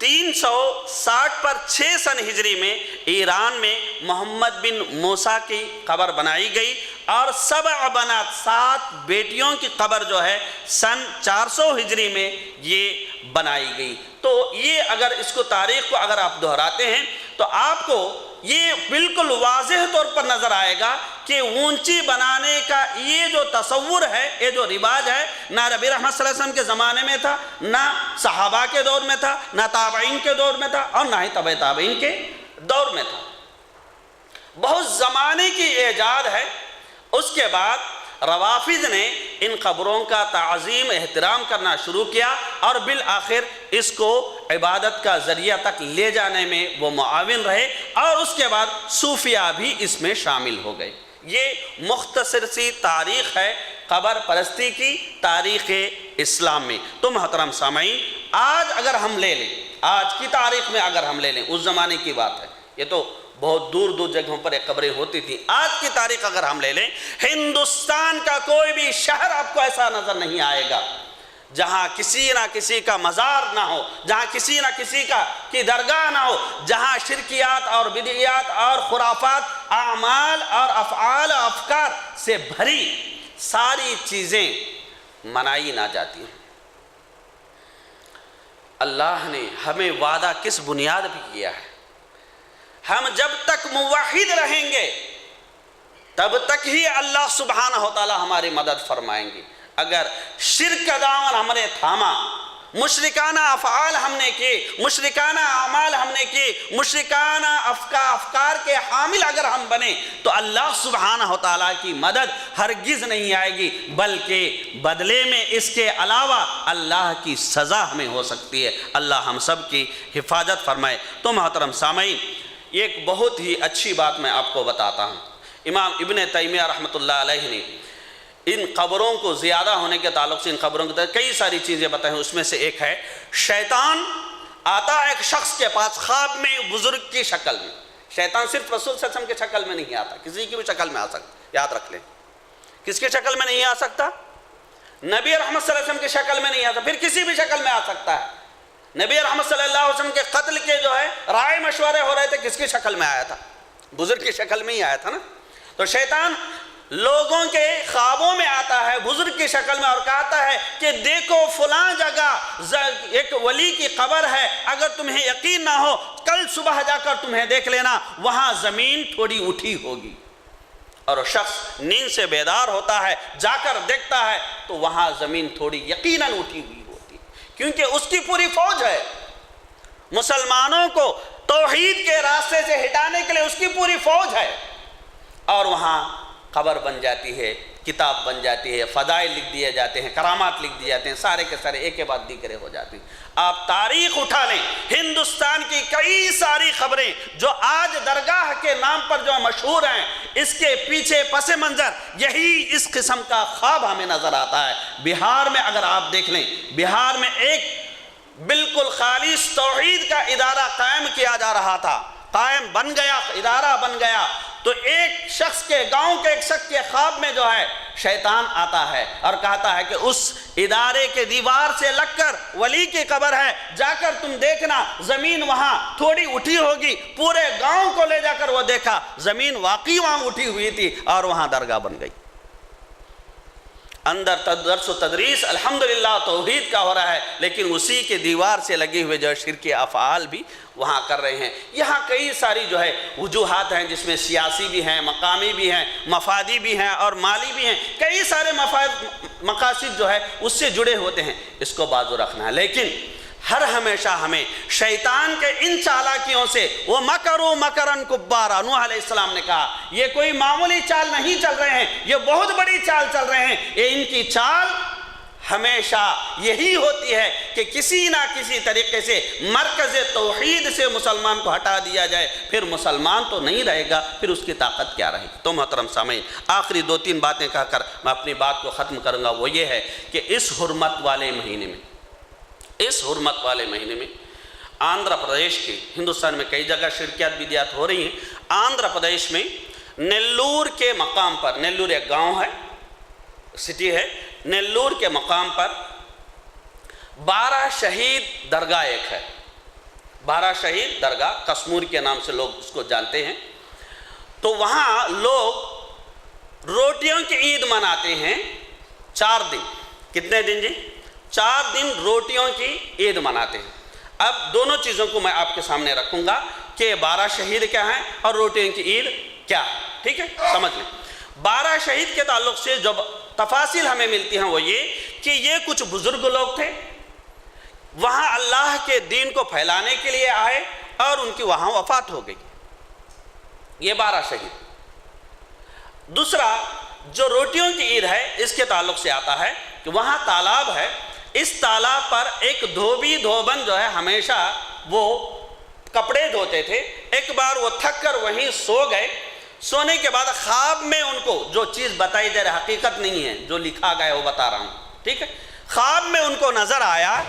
360 پر 6 سن ہجری میں ایران میں محمد بن موسیٰ کی قبر بنائی گئی، اور 7 بنات 7 بیٹیوں کی قبر جو ہے سن 400 ہجری میں یہ بنائی گئی۔ تو یہ اگر اس کو تاریخ کو اگر آپ دہراتے ہیں تو آپ کو یہ بالکل واضح طور پر نظر آئے گا کہ اونچی بنانے کا یہ جو تصور ہے، یہ جو رواج ہے، نہ نبی رحمت صلی اللہ علیہ وسلم کے زمانے میں تھا، نہ صحابہ کے دور میں تھا، نہ تابعین کے دور میں تھا، اور نہ ہی تبع تابعین کے دور میں تھا۔ بہت زمانے کی ایجاد ہے۔ اس کے بعد روافض نے ان قبروں کا تعظیم احترام کرنا شروع کیا، اور بالآخر اس کو عبادت کا ذریعہ تک لے جانے میں وہ معاون رہے، اور اس کے بعد صوفیہ بھی اس میں شامل ہو گئے۔ یہ مختصر سی تاریخ ہے قبر پرستی کی تاریخ اسلام میں۔ تو محترم سامعین، آج اگر ہم لے لیں، آج کی تاریخ میں اگر ہم لے لیں، اس زمانے کی بات ہے، یہ تو بہت دور دور جگہوں پر ایک قبریں ہوتی تھیں، آج کی تاریخ اگر ہم لے لیں، ہندوستان کا کوئی بھی شہر آپ کو ایسا نظر نہیں آئے گا جہاں کسی نہ کسی کا مزار نہ ہو، جہاں کسی نہ کسی کی درگاہ نہ ہو، جہاں شرکیات اور بدعیات اور خرافات، اعمال اور افعال و افکار سے بھری ساری چیزیں منائی نہ جاتی ہیں۔ اللہ نے ہمیں وعدہ کس بنیاد پہ کیا ہے؟ ہم جب تک موحد رہیں گے تب تک ہی اللہ سبحانہ و تعالی ہماری مدد فرمائیں گے۔ اگر شرک کا دامن ہم نے تھاما، مشرکانہ افعال ہم نے کی، مشرکانہ اعمال ہم نے کی، مشرکانہ افکار کے حامل اگر ہم بنے تو اللہ سبحانہ و تعالیٰ کی مدد ہرگز نہیں آئے گی، بلکہ بدلے میں اس کے علاوہ اللہ کی سزا ہمیں ہو سکتی ہے۔ اللہ ہم سب کی حفاظت فرمائے۔ تو محترم سامعین، ایک بہت ہی اچھی بات میں آپ کو بتاتا ہوں۔ امام ابن تیمیہ رحمۃ اللہ علیہ نے ان قبروں کو زیادہ ہونے کے تعلق سے ان قبروں کی کئی ساری چیزیں بتائیں۔ اس میں سے ایک ہے، شیطان آتا ہے ایک شخص کے پاس خواب میں بزرگ کی شکل میں۔ شیطان صرف رسول صلی اللہ علیہ وسلم کی شکل میں نہیں آتا، کسی کی بھی شکل میں آ سکتا، یاد رکھ لیں۔ کس کی شکل میں نہیں آ سکتا؟ نبی رحمت صلی اللہ علیہ وسلم کی شکل میں نہیں آتا، پھر کسی بھی شکل میں آ سکتا ہے۔ نبی رحمت صلی اللہ علیہ وسلم کے قتل کے جو ہے رائے مشورے ہو رہے تھے، کس کی شکل میں آیا تھا؟ بزرگ کی شکل میں ہی آیا تھا نا۔ تو شیطان لوگوں کے خوابوں میں آتا ہے بزرگ کی شکل میں، اور کہتا ہے کہ دیکھو فلاں جگہ ایک ولی کی قبر ہے، اگر تمہیں یقین نہ ہو کل صبح جا کر تمہیں دیکھ لینا، وہاں زمین تھوڑی اٹھی ہوگی۔ اور شخص نیند سے بیدار ہوتا ہے، جا کر دیکھتا ہے تو وہاں زمین تھوڑی یقیناً اٹھی ہوئی ہوتی، کیونکہ اس کی پوری فوج ہے مسلمانوں کو توحید کے راستے سے ہٹانے کے لیے، اس کی پوری فوج ہے، اور وہاں قبر بن جاتی ہے، کتاب بن جاتی ہے، فضائل لکھ دیے جاتے ہیں، کرامات لکھ دیے جاتے ہیں، سارے کے سارے ایک کے بعد دیگرے ہو جاتے ہیں۔ آپ تاریخ اٹھا لیں، ہندوستان کی کئی ساری خبریں جو آج درگاہ کے نام پر جو مشہور ہیں، اس کے پیچھے پس منظر یہی اس قسم کا خواب ہمیں نظر آتا ہے۔ بہار میں اگر آپ دیکھ لیں، بہار میں ایک بالکل خالص توحید کا ادارہ قائم کیا جا رہا تھا، قائم بن گیا، ادارہ بن گیا، تو ایک شخص کے گاؤں کے ایک شخص کے خواب میں جو ہے شیطان آتا ہے اور کہتا ہے کہ اس ادارے کے دیوار سے لگ کر ولی کی قبر ہے، جا کر تم دیکھنا زمین وہاں تھوڑی اٹھی ہوگی۔ پورے گاؤں کو لے جا کر وہ دیکھا، زمین واقعی وہاں اٹھی ہوئی تھی اور وہاں درگاہ بن گئی۔ اندر درس و تدریس الحمدللہ توحید کا ہو رہا ہے، لیکن اسی کے دیوار سے لگے ہوئے جو شرکی افعال بھی وہاں کر رہے ہیں۔ یہاں کئی ساری جو ہے وجوہات ہیں، جس میں سیاسی بھی ہیں، مقامی بھی ہیں، مفادی بھی ہیں اور مالی بھی ہیں، کئی سارے مقاصد جو ہے اس سے جڑے ہوتے ہیں، اس کو بازو رکھنا ہے۔ لیکن ہر ہمیشہ ہمیں شیطان کے ان چالاکیوں سے، وہ مکروا مکرن کبارا، نوح علیہ السلام نے کہا یہ کوئی معمولی چال نہیں چل رہے ہیں، یہ بہت بڑی چال چل رہے ہیں۔ یہ ان کی چال ہمیشہ یہی ہوتی ہے کہ کسی نہ کسی طریقے سے مرکز توحید سے مسلمان کو ہٹا دیا جائے، پھر مسلمان تو نہیں رہے گا، پھر اس کی طاقت کیا رہے گی۔ تو محترم سامعین، آخری 2-3 باتیں کہہ کر میں اپنی بات کو ختم کروں گا، وہ یہ ہے کہ اس حرمت والے مہینے میں آندھرا پردیش کے، ہندوستان میں کئی جگہ شرکیات بدعات ہو رہی ہیں، آندھرا پردیش میں نیلور کے مقام پر، نیلور ایک گاؤں ہے، سٹی ہے، نیلور کے مقام پر 12 شہید درگاہ ایک ہے، 12 شہید درگاہ کسمور کے نام سے لوگ اس کو جانتے ہیں. تو وہاں لوگ روٹیوں کی عید مناتے ہیں 4 دن. کتنے دن جی؟ 4 دن روٹیوں کی عید مناتے ہیں. اب دونوں چیزوں کو میں آپ کے سامنے رکھوں گا کہ 12 شہید کیا ہیں اور روٹیوں کی عید کیا ہے. ٹھیک ہے، سمجھ لیں. 12 شہید کے تعلق سے جو تفاصیل ہمیں ملتی ہیں وہ یہ کہ یہ کچھ بزرگ لوگ تھے، وہاں اللہ کے دین کو پھیلانے کے لیے آئے اور ان کی وہاں وفات ہو گئی. یہ 12 شہید. دوسرا جو روٹیوں کی عید ہے اس کے تعلق سے آتا ہے کہ وہاں تالاب ہے، اس تالاب پر ایک دھوبی دھوبن جو ہے ہمیشہ وہ کپڑے دھوتے تھے. ایک بار وہ تھک کر وہیں سو گئے. سونے کے بعد خواب میں ان کو جو چیز بتائی جا رہی حقیقت نہیں ہے، جو لکھا گیا ہے وہ بتا رہا ہوں. ٹھیک ہے، خواب میں ان کو نظر آیا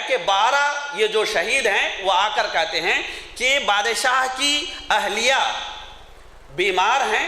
کہ 12 یہ جو شہید ہیں وہ آ کر کہتے ہیں کہ بادشاہ کی اہلیہ بیمار ہیں،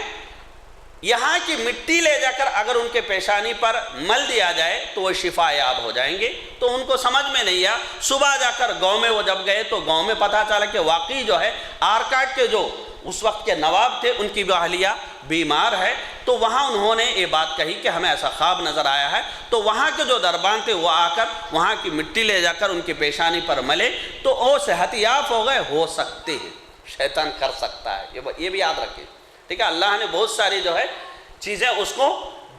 یہاں کی مٹی لے جا کر اگر ان کے پیشانی پر مل دیا جائے تو وہ شفا یاب ہو جائیں گے. تو ان کو سمجھ میں نہیں آیا. صبح جا کر گاؤں میں وہ جب گئے تو گاؤں میں پتہ چلا کہ واقعی جو ہے آرکاٹ کے جو اس وقت کے نواب تھے ان کی بھی اہلیہ بیمار ہے. تو وہاں انہوں نے یہ بات کہی کہ ہمیں ایسا خواب نظر آیا ہے. تو وہاں کے جو دربان تھے وہ آ کر وہاں کی مٹی لے جا کر ان کی پیشانی پر ملے تو وہ صحت یاب ہو گئے. ہو سکتے ہیں، شیطان کر سکتا ہے، یہ بھی یاد رکھیں. ٹھیک ہے، اللہ نے بہت ساری جو ہے چیزیں اس کو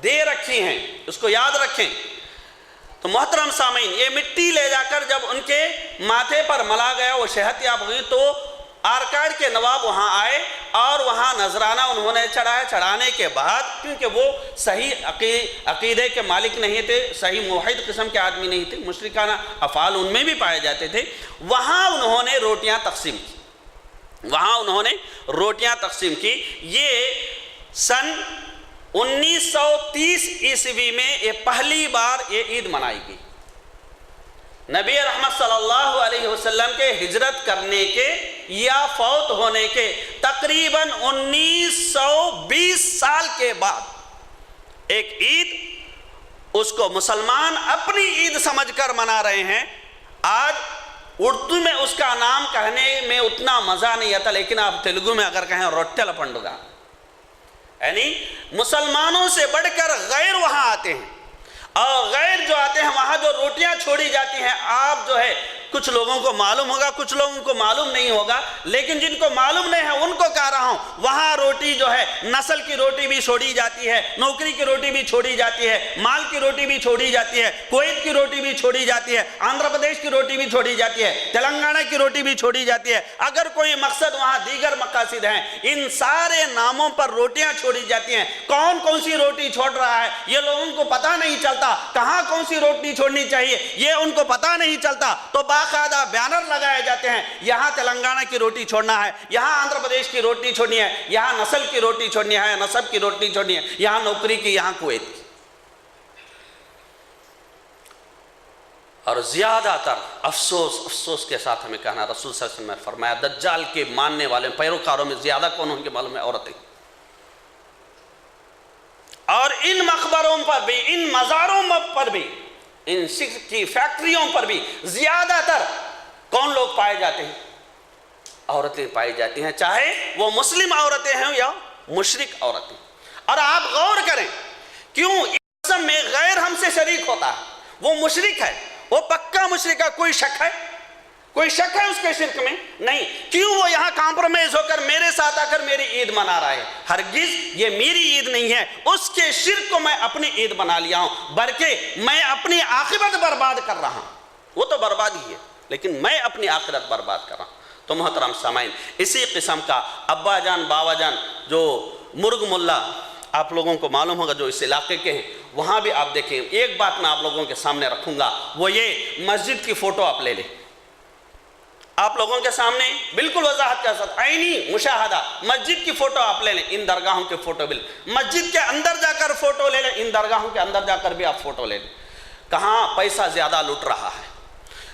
دے رکھی ہیں، اس کو یاد رکھیں. تو محترم سامعین، یہ مٹی لے جا کر جب ان کے ماتھے پر ملا گیا وہ صحت یاب ہوئی تو آرکاڈ کے نواب وہاں آئے اور وہاں نذرانہ انہوں نے چڑھایا. چڑھانے کے بعد کیونکہ وہ صحیح عقیدے کے مالک نہیں تھے، صحیح موحد قسم کے آدمی نہیں تھے، مشرکانہ افعال ان میں بھی پائے جاتے تھے، وہاں انہوں نے روٹیاں تقسیم کی. یہ سن 1930 عیسوی میں یہ پہلی بار یہ عید منائی گئی. نبی رحمت صلی اللہ علیہ وسلم کے ہجرت کرنے کے یا فوت ہونے کے تقریباً 1920 سال کے بعد ایک عید، اس کو مسلمان اپنی عید سمجھ کر منا رہے ہیں. آج اردو میں اس کا نام کہنے میں اتنا مزہ نہیں آتا، لیکن آپ تیلگو میں اگر کہیں روٹیل پنڈگا، یعنی مسلمانوں سے بڑھ کر غیر وہاں آتے ہیں، اور غیر جو آتے ہیں وہاں جو روٹیاں چھوڑی جاتی ہیں. آپ جو ہے کچھ لوگوں کو معلوم ہوگا، کچھ لوگوں کو معلوم نہیں ہوگا، لیکن جن کو معلوم نہیں ہے ان کو کہہ رہا ہوں، وہاں روٹی جو ہے نسل کی روٹی بھی چھوڑی جاتی ہے، نوکری کی روٹی بھی چھوڑی جاتی ہے، مال کی روٹی بھی چھوڑی جاتی ہے، کویت کی روٹی بھی چھوڑی جاتی ہے، آندھرا پردیش کی روٹی بھی چھوڑی جاتی ہے، تلنگانہ کی روٹی بھی چھوڑی جاتی ہے. اگر کوئی مقصد وہاں دیگر مقاصد ہیں، ان سارے ناموں پر روٹیاں چھوڑی جاتی ہیں. کون کون سی روٹی چھوڑ رہا ہے یہ لوگوں کو پتہ نہیں چلتا. کہاں کون سی روٹی چھوڑنی چاہیے یہ ان کو پتہ نہیں چلتا. تو باقاعدہ بیانر لگائے جاتے ہیں، یہاں تلنگانہ کی روٹی چھوڑنا ہے، یہاں آندھرا پردیش کی روٹی چھوڑنی ہے، یہاں نسل کی روٹی چھوڑنی ہے، نسب کی روٹی چھوڑنی ہے، یہاں نوکری کی، یہاں کویت کی. اور زیادہ تر افسوس کے ساتھ ہمیں کہنا، رسول صلی اللہ علیہ وسلم نے فرمایا دجال کے ماننے والے پیروکاروں میں زیادہ کون ہوں گے معلوم ہے؟ عورتیں. اور ان مقبروں پر بھی، ان مزاروں پر بھی، ان شرک کی فیکٹریوں پر بھی زیادہ تر کون لوگ پائے جاتے ہیں؟ عورتیں پائی جاتی ہیں، چاہے وہ مسلم عورتیں ہیں یا مشرک عورتیں. اور آپ غور کریں کیوں اس قسم میں غیر ہم سے شریک ہوتا ہے؟ وہ مشرک ہے، وہ پکا مشرک ہے. کوئی شک ہے؟ کوئی شک ہے اس کے شرک میں؟ نہیں. کیوں وہ یہاں کمپرومائز ہو کر میرے ساتھ آ کر میری عید منا رہا ہے؟ ہرگز یہ میری عید نہیں ہے. اس کے شرک کو میں اپنی عید بنا لیا ہوں، بلکہ میں اپنی عاقبت برباد کر رہا ہوں. وہ تو برباد ہی ہے، لیکن میں اپنی آخرت برباد کر رہا ہوں. تو محترم سامعین، اسی قسم کا ابا جان باوا جان جو مرغ ملا آپ لوگوں کو معلوم ہوگا جو اس علاقے کے ہیں، وہاں بھی آپ دیکھیں. ایک بات میں آپ لوگوں کے سامنے رکھوں گا، وہ یہ مسجد کی فوٹو آپ لے لیں. آپ لوگوں کے سامنے بالکل وضاحت کے ساتھ عینی مشاہدہ، مسجد کی فوٹو آپ لے لیں، ان درگاہوں کے فوٹو بھی لیں. مسجد کے اندر جا کر فوٹو لے لیں، ان درگاہوں کے اندر جا کر بھی آپ فوٹو لے لیں. کہاں پیسہ زیادہ لٹ رہا ہے،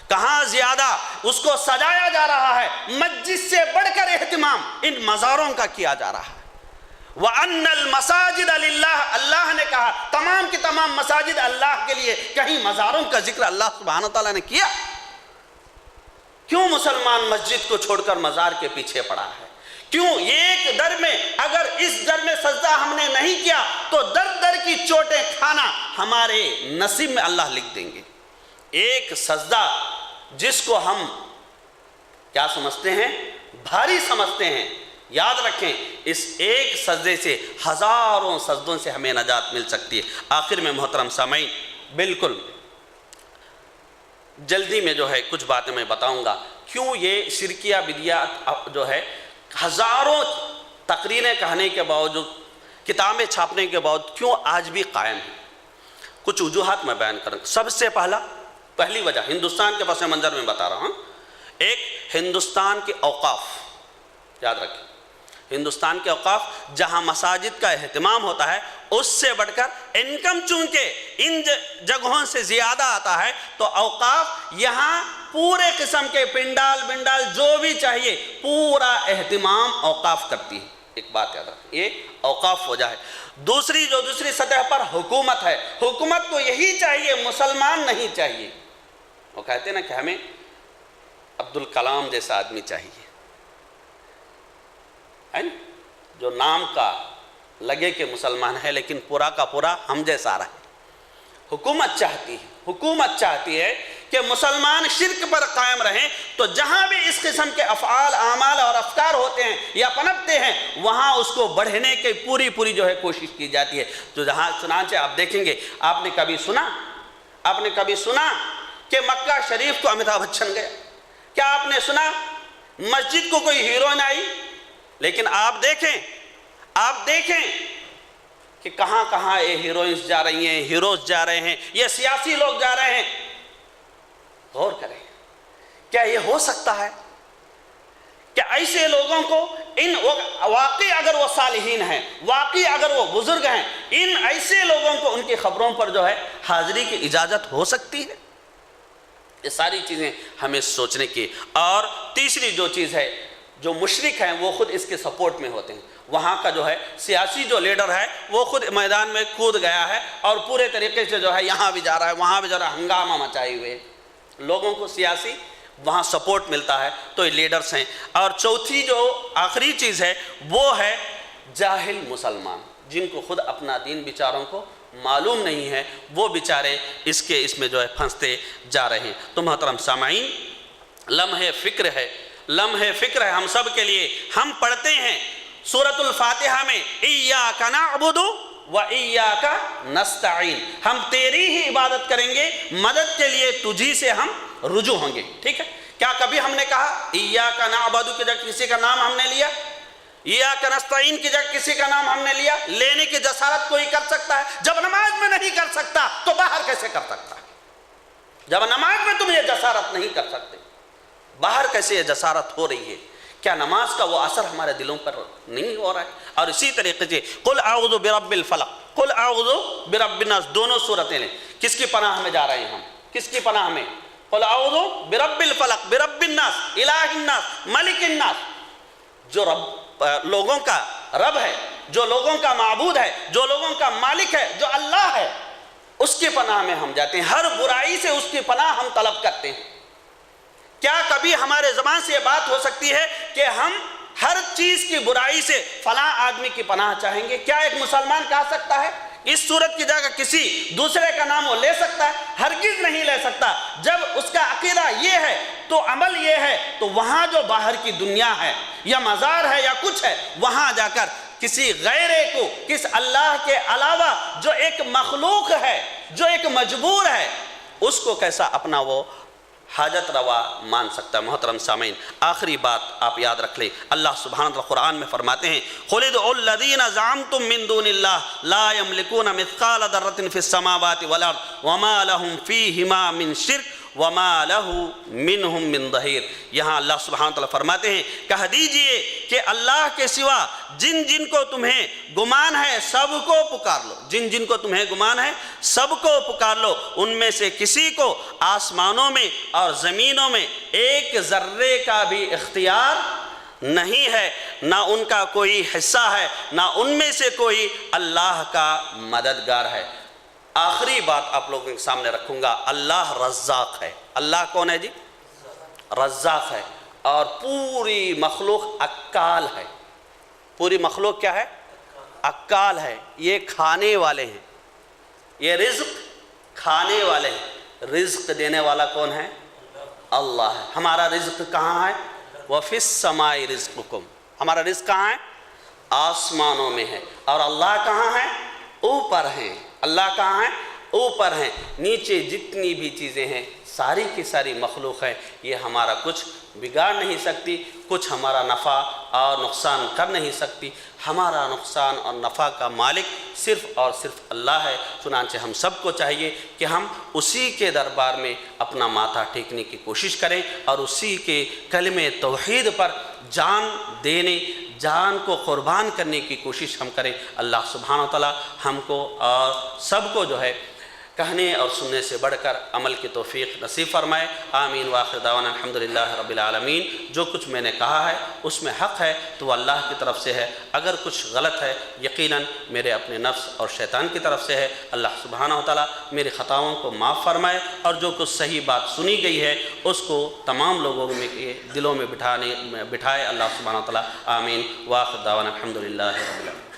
کہاں زیادہ اس کو سجایا جا رہا ہے. مسجد سے بڑھ کر اہتمام ان مزاروں کا کیا جا رہا ہے. وَأَنَّ الْمَسَاجِدَ لِلَّهِ، اللہ نے کہا تمام کی تمام مساجد اللہ کے لیے. کہیں مزاروں کا ذکر اللہ سبحانہ تعالیٰ نے کیا؟ کیوں مسلمان مسجد کو چھوڑ کر مزار کے پیچھے پڑا ہے؟ کیوں ایک در میں، اگر اس در میں سجدہ ہم نے نہیں کیا تو در در کی چوٹیں کھانا ہمارے نصیب میں اللہ لکھ دیں گے۔ ایک سجدہ جس کو ہم کیا سمجھتے ہیں؟ بھاری سمجھتے ہیں، یاد رکھیں اس ایک سجدے سے ہزاروں سجدوں سے ہمیں نجات مل سکتی ہے۔ آخر میں محترم سامعین، بالکل جلدی میں جو ہے کچھ باتیں میں بتاؤں گا، کیوں یہ شرکیہ بدعت جو ہے ہزاروں تقریریں کہنے کے باوجود، کتابیں چھاپنے کے باوجود کیوں آج بھی قائم ہے؟ کچھ وجوہات میں بیان کروں۔ سب سے پہلی وجہ ہندوستان کے پس منظر میں بتا رہا ہوں۔ ایک ہندوستان کے اوقاف، یاد رکھیں ہندوستان کے اوقاف جہاں مساجد کا اہتمام ہوتا ہے، اس سے بڑھ کر انکم چونکہ ان جگہوں سے زیادہ آتا ہے تو اوقاف یہاں پورے قسم کے پنڈال جو بھی چاہیے پورا اہتمام اوقاف کرتی ہے۔ ایک بات یاد رکھیں، یہ اوقاف وجہ ہے۔ دوسری سطح پر حکومت ہے، حکومت کو یہی چاہیے، مسلمان نہیں چاہیے۔ وہ کہتے ہیں نا کہ ہمیں عبدالکلام جیسا آدمی چاہیے، جو نام کا لگے کہ مسلمان ہے لیکن پورا کا پورا ہم جیسا رہے۔ حکومت چاہتی ہے کہ مسلمان شرک پر قائم رہیں، تو جہاں بھی اس قسم کے افعال، اعمال اور افکار ہوتے ہیں یا پنپتے ہیں وہاں اس کو بڑھنے کی پوری جو ہے کوشش کی جاتی ہے۔ تو جہاں چنانچہ آپ دیکھیں گے، آپ نے کبھی سنا کہ مکہ شریف کو امیتابھ بچن گیا؟ کیا آپ نے سنا مسجد کو کوئی ہیروئن آئی؟ لیکن آپ دیکھیں کہ کہاں یہ ہیروئنز جا رہی ہیں، ہیروز جا رہے ہیں، یہ سیاسی لوگ جا رہے ہیں۔ غور کریں، کیا یہ ہو سکتا ہے کہ ایسے لوگوں کو واقعی اگر وہ صالحین ہیں، واقعی اگر وہ بزرگ ہیں، ان ایسے لوگوں کو ان کی خبروں پر جو ہے حاضری کی اجازت ہو سکتی ہے؟ یہ ساری چیزیں ہمیں سوچنے کی۔ اور تیسری جو چیز ہے، جو مشرک ہیں وہ خود اس کے سپورٹ میں ہوتے ہیں۔ وہاں کا جو ہے سیاسی جو لیڈر ہے وہ خود میدان میں کود گیا ہے اور پورے طریقے سے جو ہے یہاں بھی جا رہا ہے، وہاں بھی جا رہا ہے، ہنگامہ مچائے ہوئے لوگوں کو سیاسی وہاں سپورٹ ملتا ہے، تو یہ لیڈرز ہیں۔ اور چوتھی جو آخری چیز ہے وہ ہے جاہل مسلمان، جن کو خود اپنا دین بیچاروں کو معلوم نہیں ہے، وہ بیچارے اس میں جو ہے پھنستے جا رہے ہیں۔ تو محترم سامعین، لمحہ فکر ہے ہم سب کے لیے۔ ہم پڑھتے ہیں سورۃ الفاتحہ میں ایاک نعبد و ایاک نستعین، ہم تیری ہی عبادت کریں گے، مدد کے لیے تجھی سے ہم رجوع ہوں گے۔ ٹھیک ہے، کیا کبھی ہم نے کہا ایاک نعبد کی جگہ کسی کا نام ہم نے لیا؟ ایاک نستعین کی جگہ کسی کا نام ہم نے لیا؟ لینے کی جسارت کوئی کر سکتا ہے؟ جب نماز میں نہیں کر سکتا تو باہر کیسے کر سکتا ہے؟ جب نماز میں تم یہ جسارت نہیں کر سکتے، باہر کیسے یہ جسارت ہو رہی ہے؟ کیا نماز کا وہ اثر ہمارے دلوں پر نہیں ہو رہا ہے؟ اور اسی طریقے سے قل اعوذ برب الفلق، قل اعوذ برب الناس، دونوں صورتیں لیں، کس کی پناہ میں جا رہے ہیں ہم؟ کس کی پناہ میں؟ قل اعوذ برب الفلق، برب الناس، الہ الناس، ملک الناس، جو لوگوں کا رب ہے، جو لوگوں کا معبود ہے، جو لوگوں کا مالک ہے، جو اللہ ہے، اس کی پناہ میں ہم جاتے ہیں۔ ہر برائی سے اس کی پناہ ہم طلب کرتے ہیں۔ کیا کبھی ہمارے زبان سے یہ بات ہو سکتی ہے کہ ہم ہر چیز کی برائی سے فلاں آدمی کی پناہ چاہیں گے؟ کیا ایک مسلمان کہہ سکتا ہے اس صورت کی جگہ کسی دوسرے کا نام وہ لے سکتا ہے؟ ہرگز نہیں لے سکتا۔ جب اس کا عقیدہ یہ ہے تو عمل یہ ہے، تو وہاں جو باہر کی دنیا ہے یا مزار ہے یا کچھ ہے، وہاں جا کر کسی غیرے کو، کس اللہ کے علاوہ جو ایک مخلوق ہے، جو ایک مجبور ہے، اس کو کیسا اپنا وہ حاجت روا مان سکتا ہے؟ محترم سامعین، آخری بات آپ یاد رکھ لیں، اللہ سبحانہ وتعالی قرآن میں فرماتے ہیں قُلِ ادْعُوا الَّذِينَ زَعَمْتُم مِّن دُونِ اللَّهِ لَا يَمْلِكُونَ مِثْقَالَ ذَرَّةٍ فِي السَّمَاوَاتِ وَالْأَرْضِ وَمَا لَهُمْ فِيهِمَا مِنْ شِرْكٍ وَمَا لَهُ مِنْهُمْ مِنْ ظَهِيرٍ۔ یہاں اللہ سبحانہ وتعالی فرماتے ہیں کہہ دیجئے کہ اللہ کے سوا جن کو تمہیں گمان ہے سب کو پکار لو، جن کو تمہیں گمان ہے سب کو پکار لو، ان میں سے کسی کو آسمانوں میں اور زمینوں میں ایک ذرے کا بھی اختیار نہیں ہے، نہ ان کا کوئی حصہ ہے، نہ ان میں سے کوئی اللہ کا مددگار ہے۔ آخری بات آپ لوگوں کے سامنے رکھوں گا، اللہ رزاق ہے۔ اللہ کون ہے جی؟ رزاق ہے، اور پوری مخلوق اکال ہے۔ پوری مخلوق کیا ہے؟ اکال ہے، یہ کھانے والے ہیں، یہ رزق کھانے والے ہیں۔ رزق دینے والا کون ہے؟ اللہ ہے۔ ہمارا رزق کہاں ہے؟ وَفِي السَّمَاءِ رِزْقُكُمْ، ہمارا رزق کہاں ہے؟ آسمانوں میں ہے۔ اور اللہ کہاں ہے؟ اوپر ہیں۔ اللہ کہاں ہے؟ اوپر ہیں۔ نیچے جتنی بھی چیزیں ہیں ساری کی ساری مخلوق ہے، یہ ہمارا کچھ بگاڑ نہیں سکتی، کچھ ہمارا نفع اور نقصان کر نہیں سکتی۔ ہمارا نقصان اور نفع کا مالک صرف اور صرف اللہ ہے۔ چنانچہ ہم سب کو چاہیے کہ ہم اسی کے دربار میں اپنا ماتھا ٹیکنے کی کوشش کریں اور اسی کے کلمہ توحید پر جان دینے، جان کو قربان کرنے کی کوشش ہم کریں۔ اللہ سبحانہ و تعالی ہم کو اور سب کو جو ہے کہنے اور سننے سے بڑھ کر عمل کی توفیق نصیب فرمائے۔ آمین وآخر دعوانا الحمدللہ رب العالمین۔ جو کچھ میں نے کہا ہے اس میں حق ہے تو وہ اللہ کی طرف سے ہے، اگر کچھ غلط ہے یقیناً میرے اپنے نفس اور شیطان کی طرف سے ہے۔ اللہ سبحانہ وتعالی میری خطاؤں کو معاف فرمائے، اور جو کچھ صحیح بات سنی گئی ہے اس کو تمام لوگوں میں دلوں میں بٹھائے اللہ سبحانہ وتعالی۔ آمین وآخر دعوانا الحمدللہ رب العالمین۔